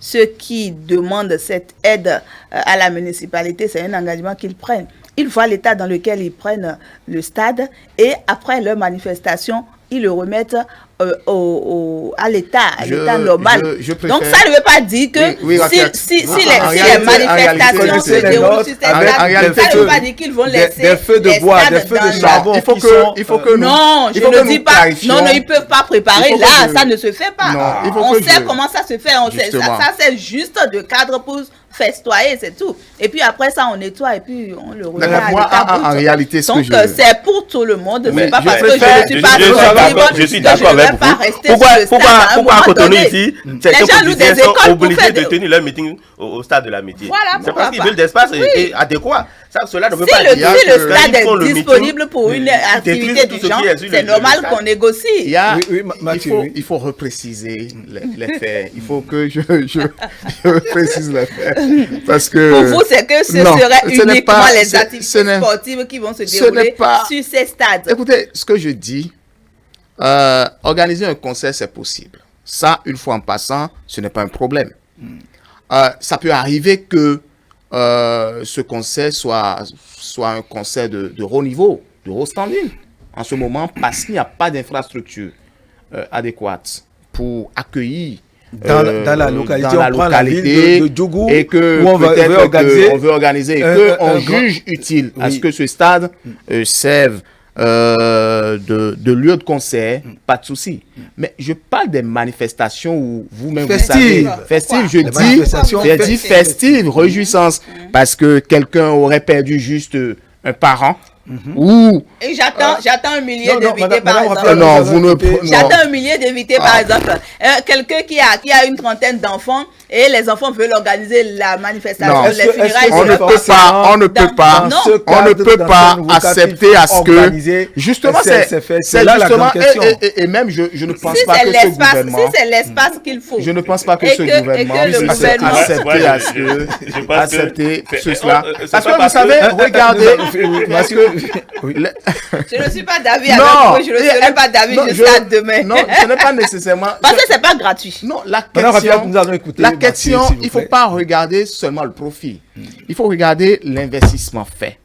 ceux qui demandent cette aide à la municipalité, c'est un engagement qu'ils prennent. Ils voient l'état dans lequel ils prennent le stade et après leur manifestation, ils le remettent à l'état normal. je préfère- Donc ça ne veut pas dire que Oui, Raquel. si En les réalité, manifestations se les déroulent notes sur ces avec stades, en réalité, ça ne veut pas dire qu'ils vont laisser des feux de les bois, stades des feux de dans la- charbon. Il faut qui que, sont, il faut que nous- Non, je il faut que ne nous dis pas. clarifions. Non, ils peuvent pas préparer. Il faut Là, que ça ne se fait pas. Non, il faut On que sait je- comment ça se fait. Justement. Ça, c'est juste de cadre pour festoyer, c'est tout. Et puis après ça, on nettoie et puis on le remet D'accord, à moi, l'état en brut. réalité, ce que Donc, je- c'est pour tout le monde. Mais C'est pas je parce que préfère- je ne suis pas je suis d'accord- je suis d'accord avec vous. Pourquoi à Cotonou ici, certains gens louent politiciens des sont écoles pour obligés faire de des- tenir leur meeting au stade de l'amitié? Voilà, C'est pourquoi parce qu'ils pas. veulent d'espace Oui. adéquat. Ça, cela ne veut Si pas le dire que stade quand ils font le est meeting, disponible pour une ils activité détruisent tout du ce genre, qui est sur c'est le normal stade. qu'on négocie. Il y a, Oui, Mathieu, oui. il faut repréciser les faits. Il faut que je précise les faits. Parce que... Pour vous, c'est que ce Non, serait ce n'est uniquement pas- les ce activités n'est- sportives qui vont se ce dérouler n'est pas- sur ces stades. Écoutez, ce que je dis, organiser un concert, c'est possible. Ça, une fois en passant, ce n'est pas un problème. Ça peut arriver que ce concert soit un concert de haut niveau, de haut standing, en ce moment, parce qu'il n'y a pas d'infrastructure adéquate pour accueillir Dans la localité, dans la on prend la ville localité, de Djougou, et que où on veut peut-être organiser on veut organiser et un qu'on grand- juge utile à Oui. ce que ce stade serve de lieu de concert, pas de souci. Mais je parle des manifestations où vous-même vous savez, Festives. festives, je Les dis, manifestations j'ai dit festives. festives, réjouissances, parce que quelqu'un aurait perdu juste un parent ou Et j'attends un millier Non, d'invités madame- par madame exemple. Raphaël, non, vous ne écoutez, non. J'attends un millier d'invités par exemple. Quelqu'un qui a une trentaine d'enfants et les enfants veulent organiser la manifestation, Non. les Est-ce que- funérailles. est-ce que on c'est ne peut pas, on ne peut dans- pas, non. on ne peut pas accepter à ce que, justement, c'est là la justement, grande question. et même je ne pense Si pas c'est que ce l'espace, gouvernement, si c'est l'espace qu'il faut. je ne pense pas que Et ce que- et gouvernement que le puisse gouvernement- accepter à ce je que, pense accepter que- cela. c'est Parce pas que vous parce que- savez, regardez, parce que, Je ne suis pas d'avis non, avec vous, je ne serai pas d'avis non, jusqu'à demain. Non, ce n'est pas nécessairement. Parce que c'est pas gratuit. Non, la Madame Raphaël, question, nous allons écouter la Mathieu, question, s'il vous il ne faut plaît. pas regarder seulement le profit. Il faut regarder l'investissement fait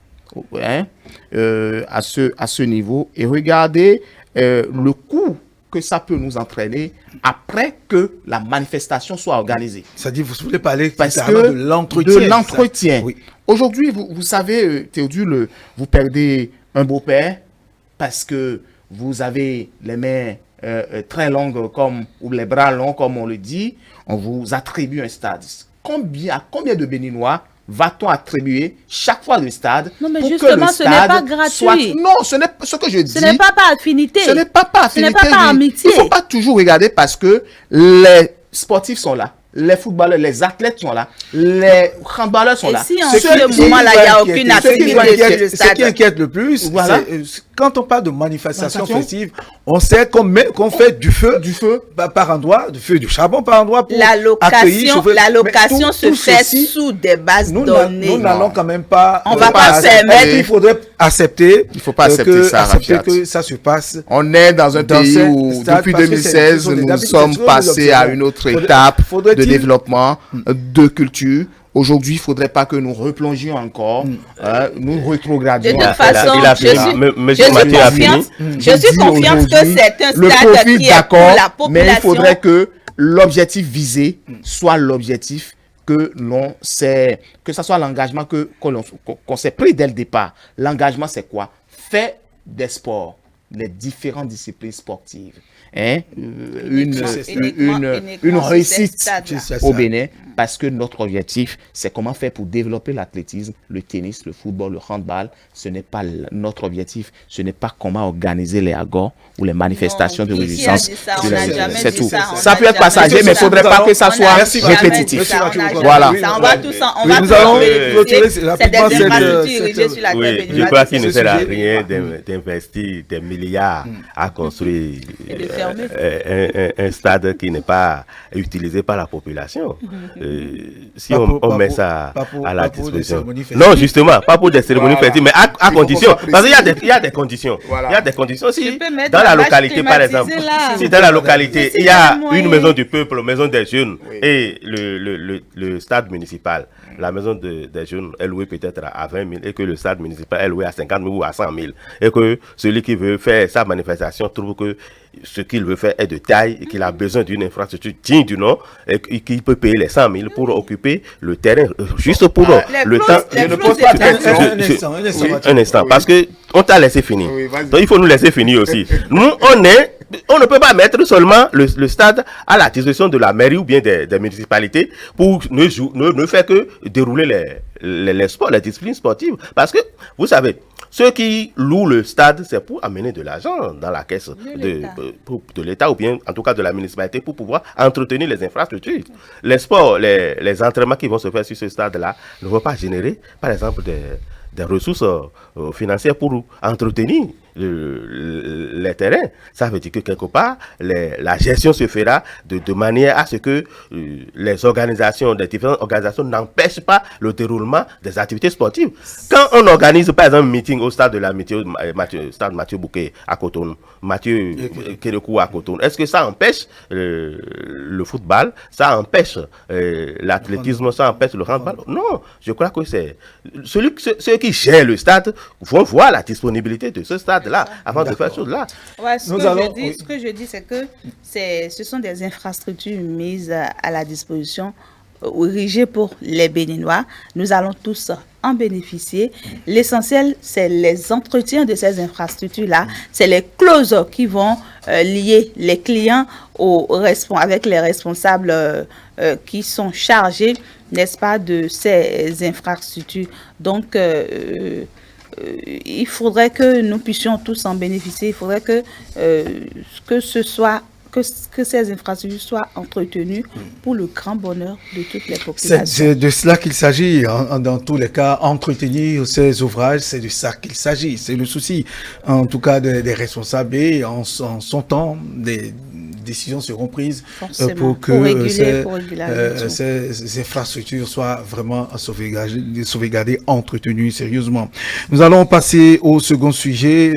hein, à ce niveau et regarder le coût que ça peut nous entraîner après que la manifestation soit organisée. C'est-à-dire, vous voulez parler Parce carrément que de l'entretien. de l'entretien. ça. Oui. Aujourd'hui, vous savez, Théodule, vous perdez un beau-père parce que vous avez les mains très longues ou les bras longs, comme on le dit. On vous attribue un stade. À combien de Béninois va-t-on attribuer chaque fois le stade Non, mais pour que justement, le ce n'est stade pas gratuit. soit... Non, ce n'est ce que je dis. Ce n'est pas par affinité. Ce n'est pas par Ce n'est affinité. pas par amitié. Il ne faut pas toujours regarder parce que les sportifs sont là. les footballeurs, les athlètes sont là, les handballeurs sont là. Et si en ce moment-là, il n'y a aucune activité sur le stade. Ce qui inquiète le plus, voilà. c'est quand on parle de manifestation festive, on sait qu'on fait du feu par endroit, du feu, du charbon par endroit pour accueillir. La location se fait sous des bases données. Nous n'allons quand même pas. On ne va pas permettre. Il faudrait accepter. Il ne faut pas accepter que ça se passe. On est dans un pays où, depuis 2016, nous sommes passés à une autre étape de développement, de culture. Aujourd'hui, il ne faudrait pas que nous replongions encore, nous rétrogradions. De toute façon, je suis confiante que c'est un stade qui est pour la population. Mais il faudrait que l'objectif visé soit l'objectif que l'on sait, que ce soit l'engagement qu'on s'est pris dès le départ. L'engagement, c'est quoi? Faire des sports, les différentes disciplines sportives. Une réussite au Bénin, parce que notre objectif, c'est comment faire pour développer l'athlétisme, le tennis, le football, le handball. Ce n'est pas notre objectif, ce n'est pas comment organiser les agors ou les manifestations de résistance. C'est tout. Ça peut être passager, mais il ne faudrait pas que ça soit répétitif. Voilà. Nous allons retirer rapidement je crois qu'il ne sert à rien d'investir des milliards à construire un stade qui n'est pas utilisé par la population. Si on met ça à la disposition. Non, justement, pas pour des cérémonies festives, mais à condition. Parce qu'il y a des conditions. Il y a des conditions. Si dans la localité, par exemple, si dans la localité, il y a une maison du peuple, maison des jeunes, et le stade municipal, la maison des jeunes est louée peut-être à 20 000 et que le stade municipal est loué à 50 000 ou à 100 000. Et que celui qui veut faire sa manifestation trouve que ce qu'il veut faire est de taille et qu'il a besoin d'une infrastructure digne du nom et qu'il peut payer les 100 000 pour occuper le terrain juste pour le temps. Un instant, parce que on t'a laissé finir. Donc il faut nous laisser finir aussi. Nous, on ne peut pas mettre seulement le stade à la disposition de la mairie ou bien des municipalités pour ne faire que dérouler les sports, les disciplines sportives. Parce que, vous savez, ceux qui louent le stade, c'est pour amener de l'argent dans la caisse de l'État ou bien, en tout cas, de la municipalité pour pouvoir entretenir les infrastructures. Les sports, les entraînements qui vont se faire sur ce stade-là ne vont pas générer, par exemple, des ressources financières pour entretenir les terrains. Ça veut dire que quelque part, la gestion se fera de manière à ce que les différentes organisations n'empêchent pas le déroulement des activités sportives. Quand on organise par exemple un meeting au stade de stade Mathieu Bouquet à Cotonou, Mathieu Kérékou à Cotonou, est-ce que ça empêche le football, ça empêche l'athlétisme, ça empêche le handball? Non, je crois que c'est ceux qui gèrent le stade vont voir la disponibilité de ce stade là avant de faire choses là. Ouais, ce que je dis, c'est que ce sont des infrastructures mises à la disposition ou érigées pour les Béninois. Nous allons tous en bénéficier. L'essentiel, c'est les entretiens de ces infrastructures-là. C'est les clauses qui vont lier les clients avec les responsables qui sont chargés, n'est-ce pas, de ces infrastructures. Donc, il faudrait que nous puissions tous en bénéficier. Il faudrait que ces infrastructures soient entretenues pour le grand bonheur de toutes les populations. C'est de cela qu'il s'agit. Dans tous les cas, entretenir ces ouvrages, c'est de ça qu'il s'agit. C'est le souci, en tout cas, des responsables. Et en son temps, des décisions seront prises pour que ces infrastructures soient vraiment sauvegardées, entretenues sérieusement. Nous allons passer au second sujet,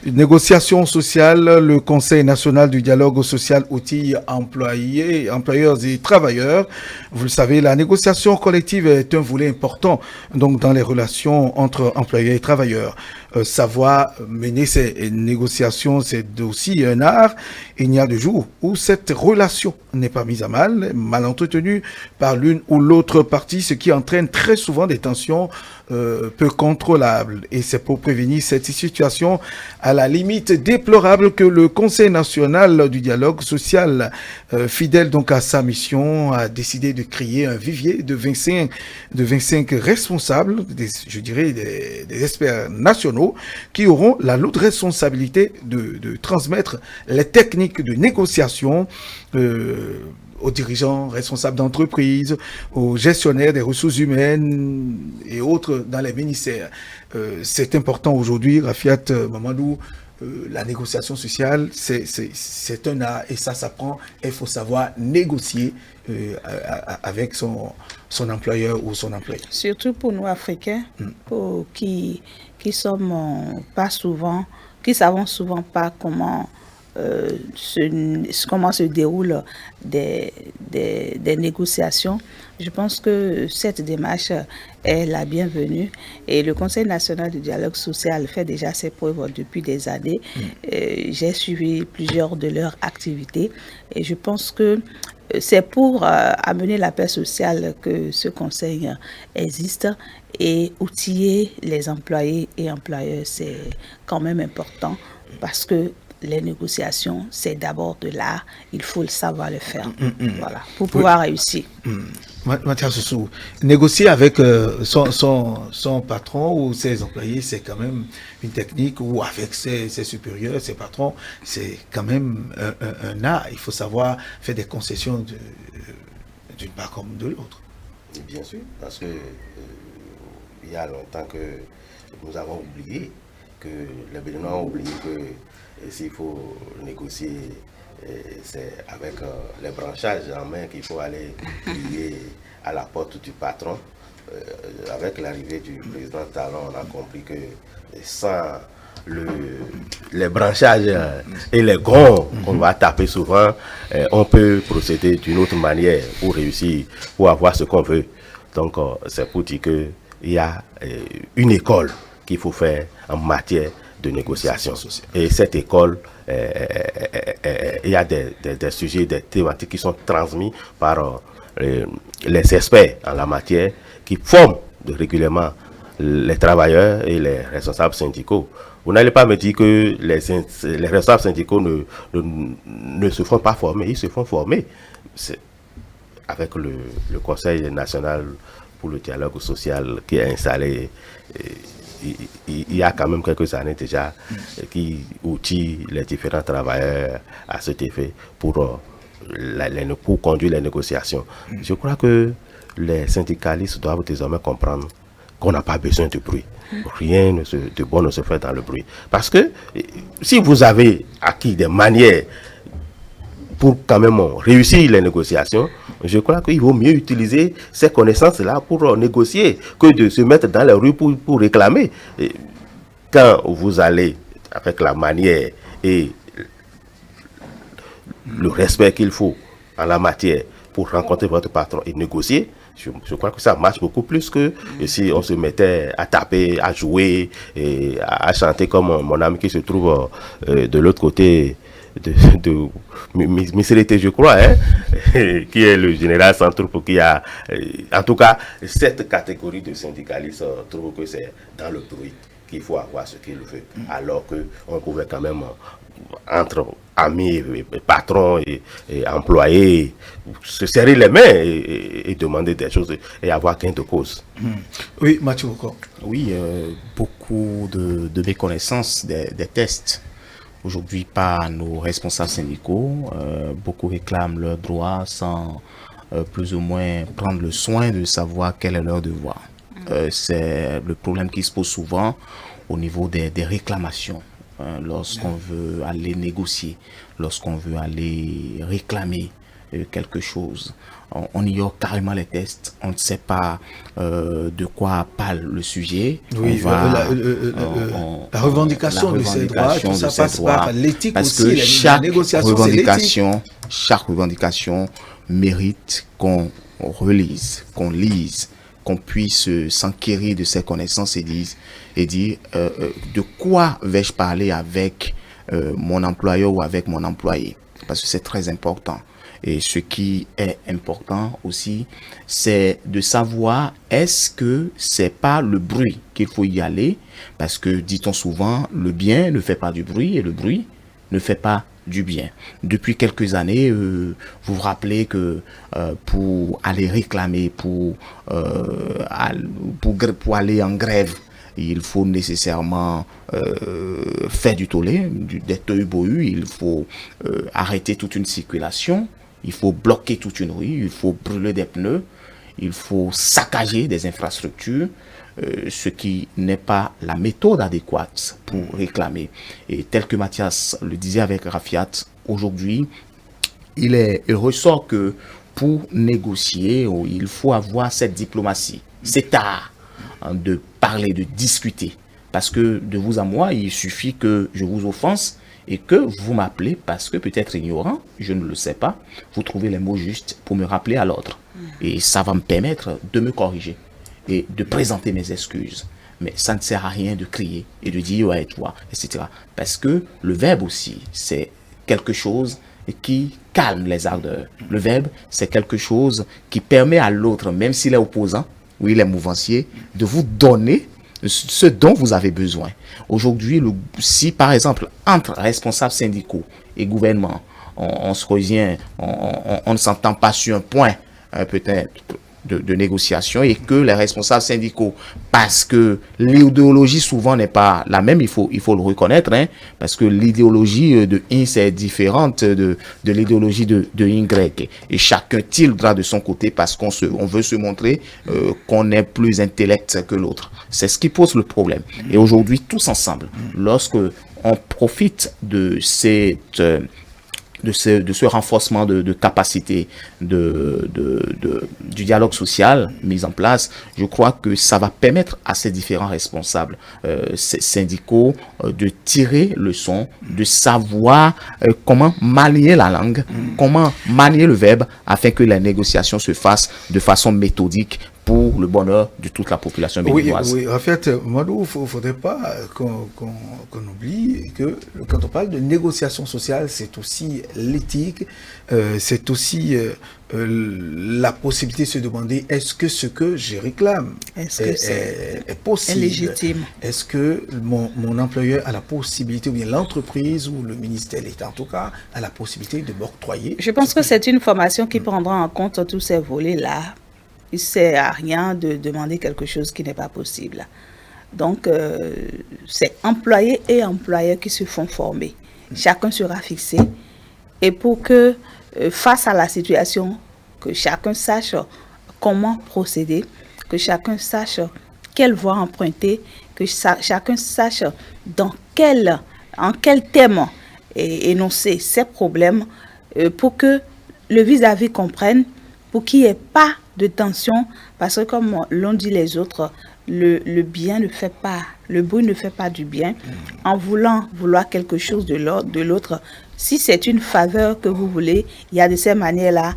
négociation sociale. Le Conseil national du dialogue social outille employeurs et travailleurs. Vous le savez, la négociation collective est un volet important donc dans les relations entre employeurs et travailleurs. Savoir mener ces négociations, c'est aussi un art. Il n'y a de jour où cette relation n'est pas mise à mal entretenue par l'une ou l'autre partie, ce qui entraîne très souvent des tensions peu contrôlables. Et c'est pour prévenir cette situation à la limite déplorable que le Conseil national du dialogue social, fidèle donc à sa mission, a décidé de créer un vivier de 25 responsables, des experts nationaux, qui auront la lourde responsabilité de transmettre les techniques de négociation aux dirigeants responsables d'entreprises, aux gestionnaires des ressources humaines et autres dans les ministères. C'est important aujourd'hui, Rafiat Mamadou, la négociation sociale, c'est un art et ça s'apprend. Il faut savoir négocier avec son employeur ou son employé. Surtout pour nous Africains, qui sommes pas souvent, qui savons souvent pas comment se déroulent des négociations. Je pense que cette démarche est la bienvenue et le Conseil national du dialogue social fait déjà ses preuves depuis des années. J'ai suivi plusieurs de leurs activités et je pense que c'est pour amener la paix sociale que ce conseil existe et outiller les employés et employeurs, c'est quand même important parce que les négociations, c'est d'abord de l'art. Il faut le savoir le faire. Voilà, pour pouvoir réussir. Mathias Soussou, négocier avec son patron ou ses employés, c'est quand même une technique, ou avec ses supérieurs, ses patrons, c'est quand même un art. Il faut savoir faire des concessions d'une part comme de l'autre. Bien sûr, parce que il y a longtemps que nous avons oublié, que les Béninois ont oublié que s'il faut négocier, c'est avec les branchages en main qu'il faut aller crier à la porte du patron. Avec l'arrivée du président Talon, on a compris que sans les branchages et les gonds qu'on va taper souvent, on peut procéder d'une autre manière pour réussir, pour avoir ce qu'on veut. Donc c'est pour dire qu'il y a une école qu'il faut faire en matière de négociation. Et cette école, il y a des sujets, des thématiques qui sont transmis par les experts en la matière qui forment régulièrement les travailleurs et les responsables syndicaux. Vous n'allez pas me dire que les responsables syndicaux ne se font pas former, ils se font former. Avec le Conseil national pour le dialogue social qui est installé, il y a quand même quelques années déjà qui outille les différents travailleurs à cet effet pour conduire les négociations. Je crois que les syndicalistes doivent désormais comprendre qu'on n'a pas besoin de bruit. Rien de bon ne se fait dans le bruit. Parce que si vous avez acquis des manières pour quand même réussir les négociations, je crois qu'il vaut mieux utiliser ces connaissances-là pour négocier que de se mettre dans les rues pour réclamer. Et quand vous allez avec la manière et le respect qu'il faut en la matière pour rencontrer votre patron et négocier, je crois que ça marche beaucoup plus que si on se mettait à taper, à jouer et à chanter comme mon ami qui se trouve de l'autre côté de Misérité, je crois, qui est le général sans troupe, qui a, en tout cas, cette catégorie de syndicalistes trouve que c'est dans le bruit qu'il faut avoir ce qu'il veut, alors qu'on pouvait quand même, entre amis, et patrons et employés, se serrer les mains et demander des choses et avoir gain de cause. Oui, Mathieu. Oui, beaucoup de méconnaissance des tests. Aujourd'hui, par nos responsables syndicaux, beaucoup réclament leurs droits sans plus ou moins prendre le soin de savoir quel est leur devoir. C'est le problème qui se pose souvent au niveau des réclamations. Lorsqu'on veut aller négocier, lorsqu'on veut aller réclamer quelque chose. On ignore carrément les tests, on ne sait pas de quoi parle le sujet. Oui, la revendication de ces droits, tout ça passe par l'éthique aussi. Parce que chaque revendication mérite qu'on relise, qu'on lise, qu'on puisse s'enquérir de ses connaissances et dire de quoi vais-je parler avec mon employeur ou avec mon employé. Parce que c'est très important. Et ce qui est important aussi, c'est de savoir est-ce que c'est pas le bruit qu'il faut y aller, parce que dit-on souvent, le bien ne fait pas du bruit et le bruit ne fait pas du bien. Depuis quelques années, vous vous rappelez que pour aller réclamer, pour aller en grève, il faut nécessairement faire du tollé, des tohu-bohu, il faut arrêter toute une circulation Il faut bloquer toute une rue, il faut brûler des pneus, il faut saccager des infrastructures, ce qui n'est pas la méthode adéquate pour réclamer. Et tel que Mathias le disait avec Rafiat, aujourd'hui, il ressort que pour négocier, il faut avoir cette diplomatie. C'est art de parler, de discuter. Parce que de vous à moi, il suffit que je vous offense et que vous m'appelez parce que peut-être ignorant, je ne le sais pas, vous trouvez les mots justes pour me rappeler à l'ordre. Et ça va me permettre de me corriger et de présenter mes excuses. Mais ça ne sert à rien de crier et de dire ouais toi, etc. Parce que le verbe aussi, c'est quelque chose qui calme les ardeurs. Le verbe, c'est quelque chose qui permet à l'autre, même s'il est opposant, ou il est mouvancier, de vous donner ce dont vous avez besoin. Aujourd'hui, si par exemple, entre responsables syndicaux et gouvernement, on se revient, on ne s'entend pas sur un point, peut-être, de négociation, et que les responsables syndicaux, parce que l'idéologie souvent n'est pas la même, il faut le reconnaître, hein, parce que l'idéologie de INS est différente de l'idéologie de Y, et chacun tire de son côté parce qu'on veut se montrer qu'on est plus intellect que l'autre. C'est ce qui pose le problème. Et aujourd'hui, tous ensemble, lorsque on profite de ce renforcement de capacité du dialogue social mis en place, je crois que ça va permettre à ces différents responsables syndicaux de tirer le son, de savoir comment manier la langue, comment manier le verbe afin que la négociation se fasse de façon méthodique pour le bonheur de toute la population béninoise. Oui, en fait, Madou, il ne faudrait pas qu'on oublie que quand on parle de négociation sociale, c'est aussi l'éthique, c'est aussi la possibilité de se demander est-ce que ce que je réclame est possible, est légitime. Est-ce que mon employeur a la possibilité, ou bien l'entreprise ou le ministère, l'État en tout cas, a la possibilité de m'octroyer. Je pense que c'est une formation qui prendra en compte tous ces volets-là. Il ne sert à rien de demander quelque chose qui n'est pas possible. Donc, c'est employés et employeurs qui se font former. Chacun sera fixé. Et pour que, face à la situation, que chacun sache comment procéder, que chacun sache quelle voie emprunter, que chacun sache en quel thème énoncer ses problèmes, pour que le vis-à-vis comprenne, pour qu'il n'y ait pas de tension, parce que comme l'ont dit les autres, le bien ne fait pas, le bruit ne fait pas du bien. En vouloir quelque chose de l'autre, si c'est une faveur que vous voulez, il y a de ces manières-là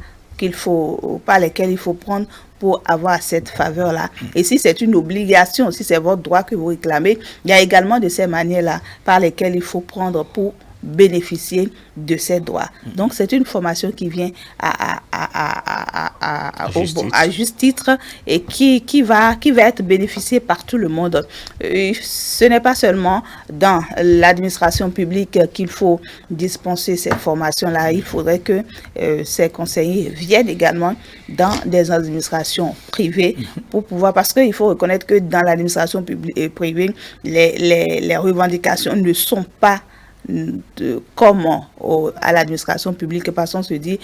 par lesquelles il faut prendre pour avoir cette faveur-là. Et si c'est une obligation, si c'est votre droit que vous réclamez, il y a également de ces manières-là par lesquelles il faut prendre pour bénéficier de ces droits. Donc, c'est une formation qui vient à juste titre et qui va être bénéficiée par tout le monde. Ce n'est pas seulement dans l'administration publique qu'il faut dispenser ces formations-là. Il faudrait que ces conseillers viennent également dans des administrations privées pour pouvoir, parce qu'il faut reconnaître que dans l'administration privée, les revendications ne sont pas comme à l'administration publique, parce qu'on se dit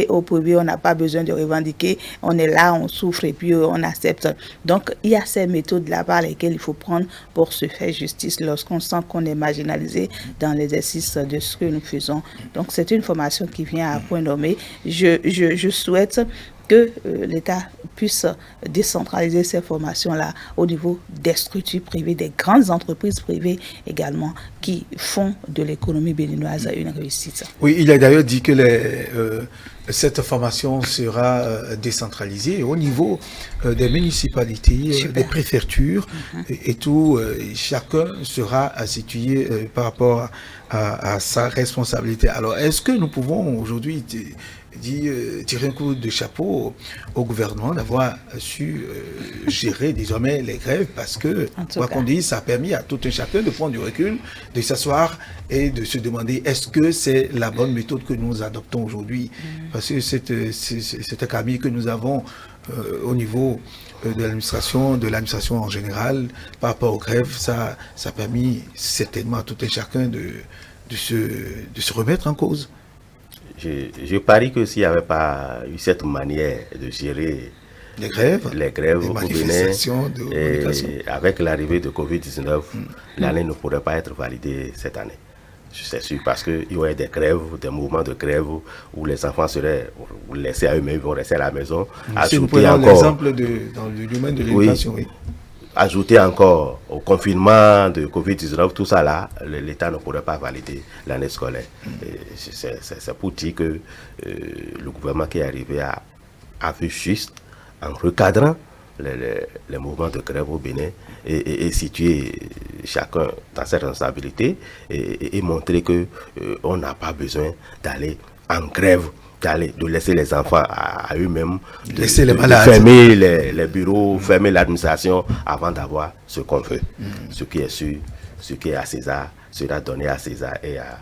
au privé, on n'a pas besoin de revendiquer, on est là, on souffre et puis on accepte. Donc il y a ces méthodes-là par lesquelles il faut prendre pour se faire justice lorsqu'on sent qu'on est marginalisé dans l'exercice de ce que nous faisons. Donc c'est une formation qui vient à point nommé. Je souhaite que l'État puisse décentraliser ces formations-là au niveau des structures privées, des grandes entreprises privées également, qui font de l'économie béninoise une réussite. Oui, il a d'ailleurs dit que cette formation sera décentralisée au niveau des municipalités, des préfectures et tout. Chacun sera situé par rapport à sa responsabilité. Alors, est-ce que nous pouvons aujourd'hui tirer un coup de chapeau au gouvernement d'avoir su gérer désormais les grèves, parce que, quoi qu'on dise, ça a permis à tout un chacun de prendre du recul, de s'asseoir et de se demander est-ce que c'est la bonne méthode que nous adoptons aujourd'hui, parce que c'est un cabinet que nous avons au niveau de l'administration en général par rapport aux grèves. Ça a permis certainement à tout un chacun de se remettre en cause. je parie que s'il n'y avait pas eu cette manière de gérer les grèves les au manifestations Bénin, avec l'arrivée de Covid-19, l'année ne pourrait pas être validée cette année. C'est sûr, parce qu'il y aurait des grèves, des mouvements de grève où les enfants seraient laissés à eux-mêmes, ils vont rester à la maison. Si vous prenez l'exemple dans le domaine de l'éducation, oui. Ajouter encore au confinement de Covid-19, tout ça là, l'État ne pourrait pas valider l'année scolaire. C'est pour dire que le gouvernement qui est arrivé a vu juste en recadrant les mouvements de grève au Bénin et situer chacun dans ses responsabilités et montrer que on n'a pas besoin d'aller en grève, de laisser les enfants à eux-mêmes, de fermer les bureaux, fermer l'administration avant d'avoir ce qu'on veut. Ce qui est sûr, ce qui est à César sera donné à César et à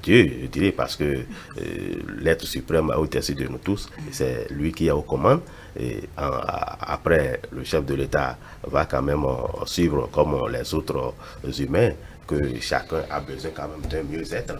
Dieu, je dirais, parce que l'être suprême au-dessus de nous tous, c'est lui qui est aux commandes. Et après, le chef de l'État va quand même suivre comme les autres humains, que chacun a besoin quand même d'un mieux-être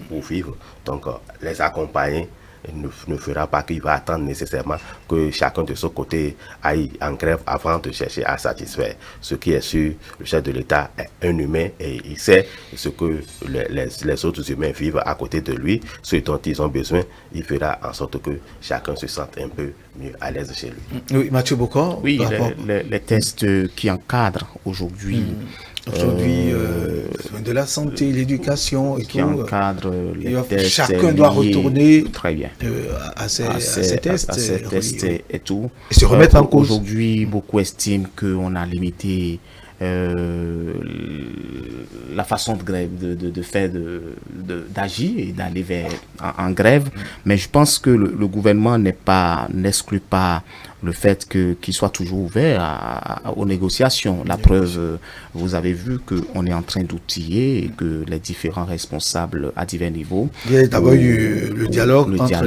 pour vivre. Donc, les accompagner ne fera pas qu'il va attendre nécessairement que chacun de son côté aille en grève avant de chercher à satisfaire. Ce qui est sûr, le chef de l'État est un humain et il sait ce que les autres humains vivent à côté de lui, ce dont ils ont besoin. Il fera en sorte que chacun se sente un peu mieux à l'aise chez lui. Oui, Mathieu Bocor. Oui, les tests qui encadrent aujourd'hui de la santé, l'éducation et qui tout. Encadre les tests, chacun doit retourner très bien à ces tests et tout. Et se remettre en cause. Aujourd'hui, beaucoup estiment qu'on a limité la façon de grève, d'agir et d'aller en grève, mais je pense que le gouvernement n'exclut pas le fait qu'il soit toujours ouvert aux négociations. La preuve, vous avez vu qu'on est en train d'outiller et que les différents responsables à divers niveaux. Il y a d'abord eu le dialogue entre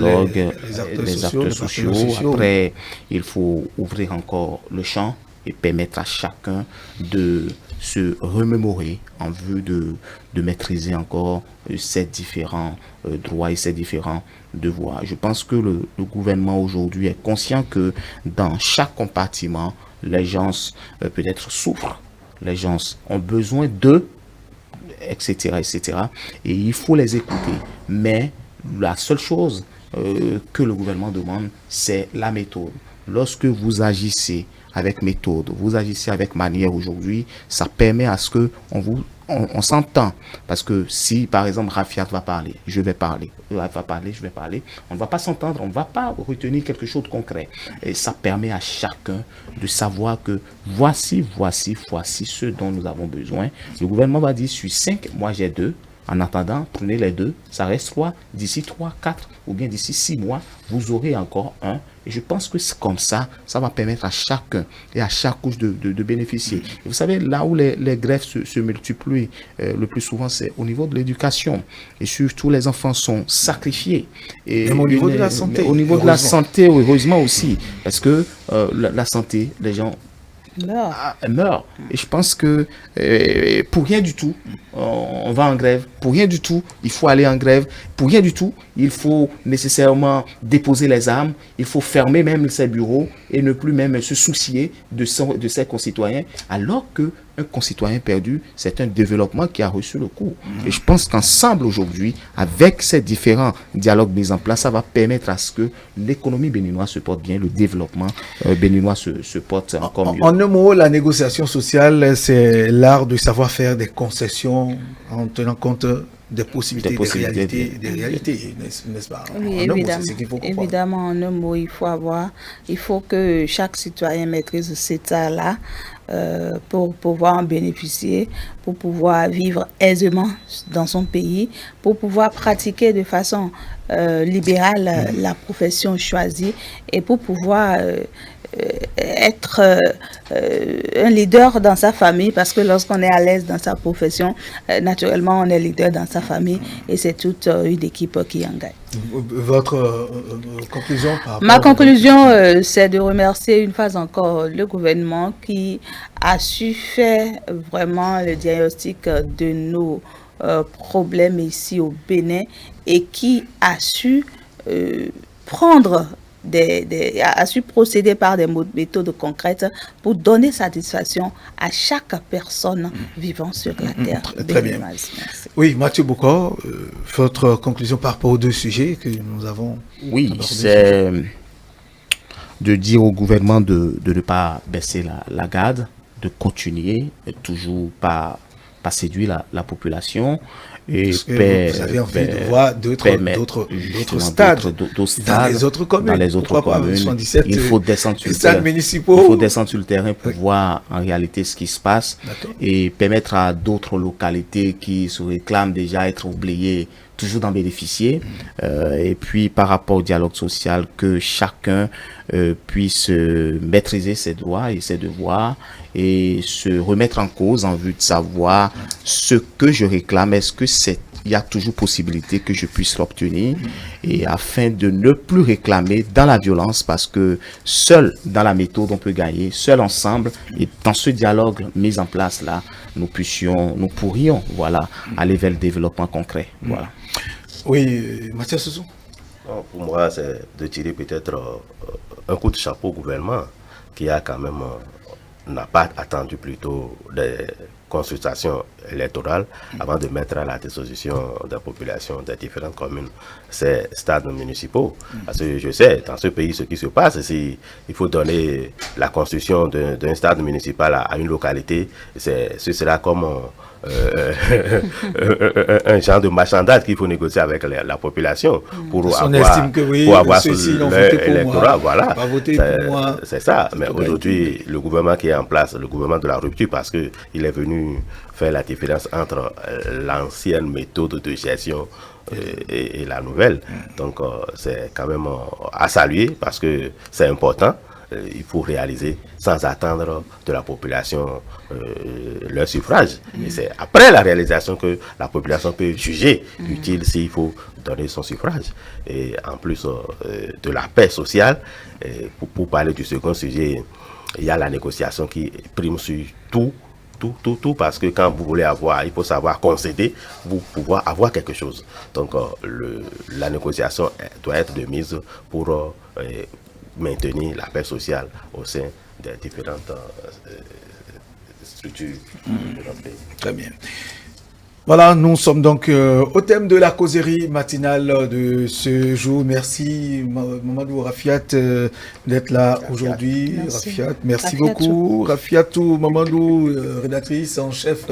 les acteurs sociaux. Après, il faut ouvrir encore le champ et permettre à chacun de se remémorer en vue de maîtriser encore ces différents droits et ces différents devoirs. Je pense que le gouvernement aujourd'hui est conscient que dans chaque compartiment, les gens peut-être souffrent, les gens ont besoin d'eux, etc., etc. Et il faut les écouter. Mais la seule chose que le gouvernement demande, c'est la méthode. Lorsque vous agissez avec méthode, vous agissez avec manière aujourd'hui, ça permet à ce que on s'entend. Parce que si, par exemple, Rafiat va parler, je vais parler, va parler, je vais parler, on ne va pas s'entendre, on ne va pas retenir quelque chose de concret. Et ça permet à chacun de savoir que voici ce dont nous avons besoin. Le gouvernement va dire, sur 5, moi j'ai 2. En attendant, prenez les 2, ça reste 3. D'ici 3, 4 ou bien d'ici 6 mois, vous aurez encore 1. Et je pense que c'est comme ça, ça va permettre à chacun et à chaque couche de bénéficier. Et vous savez, là où les grèves se multiplient le plus souvent, c'est au niveau de l'éducation. Et surtout, les enfants sont sacrifiés. Et même au niveau de la santé. Au niveau de la santé, heureusement aussi. Parce que la santé, les gens meurt. Et je pense que pour rien du tout, on va en grève. Pour rien du tout, il faut aller en grève. Pour rien du tout, il faut nécessairement déposer les armes. Il faut fermer même ses bureaux et ne plus même se soucier de ses concitoyens. Alors que un concitoyen perdu, c'est un développement qui a reçu le coup. Et je pense qu'ensemble aujourd'hui, avec ces différents dialogues mis en place, ça va permettre à ce que l'économie béninoise se porte bien, le développement béninois se porte encore mieux. En un mot, la négociation sociale, c'est l'art de savoir faire des concessions en tenant compte des possibilités, des réalités, n'est-ce pas? Oui, évidemment, en un mot, il faut que chaque citoyen maîtrise cet art-là pour pouvoir en bénéficier, pour pouvoir vivre aisément dans son pays, pour pouvoir pratiquer de façon libérale la profession choisie et pour pouvoir être un leader dans sa famille, parce que lorsqu'on est à l'aise dans sa profession, naturellement on est leader dans sa famille et c'est toute une équipe qui en gagne. Votre conclusion par rapport Ma conclusion, c'est de remercier une fois encore le gouvernement qui a su faire vraiment le diagnostic de nos problème ici au Bénin et qui a su prendre a su procéder par des méthodes concrètes pour donner satisfaction à chaque personne vivant sur la terre. Très bien. Oui, Mathieu Boko, votre conclusion par rapport aux deux sujets que nous avons abordés. C'est de dire au gouvernement de ne pas baisser la garde, de continuer, toujours pas séduire la population. Et vous avez envie de voir d'autres stades dans les autres communes. Il faut descendre sur le terrain pour voir en réalité ce qui se passe et permettre à d'autres localités qui se réclament déjà être oubliées toujours d'en bénéficier. Et puis par rapport au dialogue social, que chacun puisse maîtriser ses droits et ses devoirs et se remettre en cause en vue de savoir ce que je réclame. Est-ce que il y a toujours possibilité que je puisse l'obtenir, et afin de ne plus réclamer dans la violence, parce que seul dans la méthode on peut gagner, seul ensemble, et dans ce dialogue mis en place là, nous pourrions aller vers le développement concret. Voilà. Oui, Mathias Sousou. Pour moi, c'est de tirer peut-être un coup de chapeau au gouvernement qui a quand même n'a pas attendu plutôt des consultations électorales avant de mettre à la disposition de la population des différentes communes ces stades municipaux. Parce que je sais, dans ce pays, ce qui se passe, c'est il faut donner la construction d'un stade municipal à une localité, ce sera comme un genre de marchandage qu'il faut négocier avec la population pour avoir l'électorat. Voilà, c'est ça. Mais aujourd'hui, le gouvernement qui est en place, le gouvernement de la rupture, parce qu'il est venu faire la différence entre l'ancienne méthode de gestion et la nouvelle. Donc c'est quand même à saluer, parce que c'est important. Il faut réaliser sans attendre de la population leur suffrage. Et c'est après la réalisation que la population peut juger utile s'il faut donner son suffrage. Et en plus de la paix sociale, pour parler du second sujet, il y a la négociation qui prime sur tout, parce que quand vous voulez avoir, il faut savoir concéder pour pouvoir avoir quelque chose. Donc la négociation doit être de mise pour maintenir la paix sociale au sein des différentes structures de notre pays. Très bien. Voilà, nous sommes donc au thème de la causerie matinale de ce jour. Merci Mamadou Rafiat d'être là aujourd'hui. Merci beaucoup. Rafiatou Mamadou, rédactrice en chef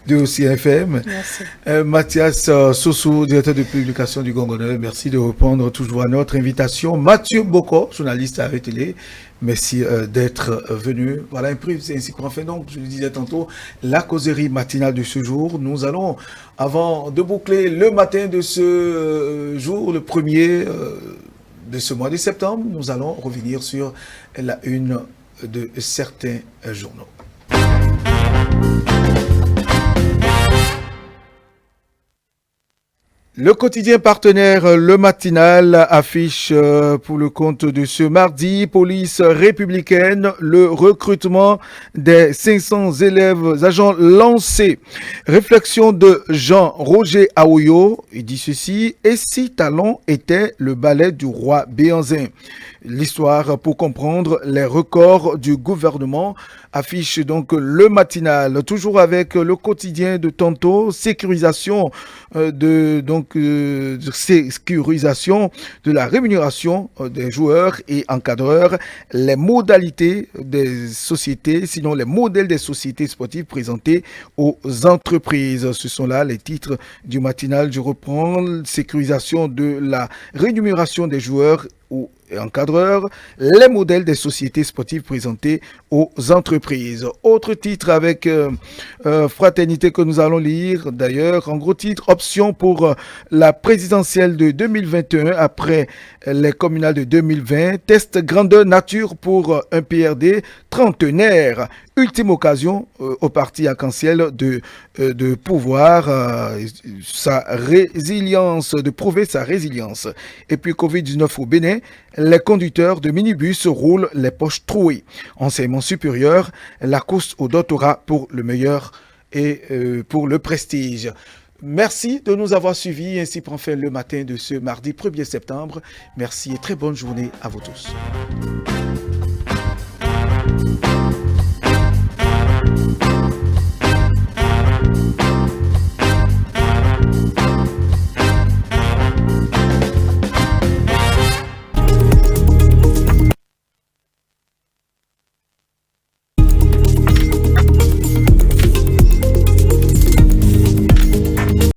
de OCFM. Merci. Mathias Sousou, directeur de publication du Gongoneur. Merci de répondre toujours à notre invitation. Mathieu Boko, journaliste à RTL. Merci d'être venu. Voilà, c'est ainsi qu'on fait donc, je le disais tantôt, la causerie matinale de ce jour. Nous allons, avant de boucler le matin de ce jour, le 1er de ce mois de septembre, nous allons revenir sur la une de certains journaux. Le quotidien partenaire Le Matinal affiche pour le compte de ce mardi, police républicaine, le recrutement des 500 élèves agents lancés. Réflexion de Jean-Roger Aoyo, il dit ceci: et si Talon était le ballet du roi Béanzin? L'histoire pour comprendre les records du gouvernement affiche donc Le Matinal, toujours avec le quotidien de tantôt, sécurisation sécurisation de la rémunération des joueurs et encadreurs, les modalités des sociétés, sinon les modèles des sociétés sportives présentés aux entreprises. Ce sont là les titres du Matinal. Je reprends: sécurisation de la rémunération des joueurs ou encadreurs, les modèles des sociétés sportives présentés aux entreprises. Autre titre avec fraternité que nous allons lire d'ailleurs, en gros titre: option pour la présidentielle de 2021 après les communales de 2020, test grandeur nature pour un PRD trentenaire. Ultime occasion au parti arc-en-ciel de pouvoir sa résilience, de prouver sa résilience. Et puis Covid-19 au Bénin, les conducteurs de minibus roulent les poches trouées. Enseignement supérieur, la course au doctorat pour le meilleur et pour le prestige. Merci de nous avoir suivis. Ainsi prend fin le matin de ce mardi 1er septembre. Merci et très bonne journée à vous tous.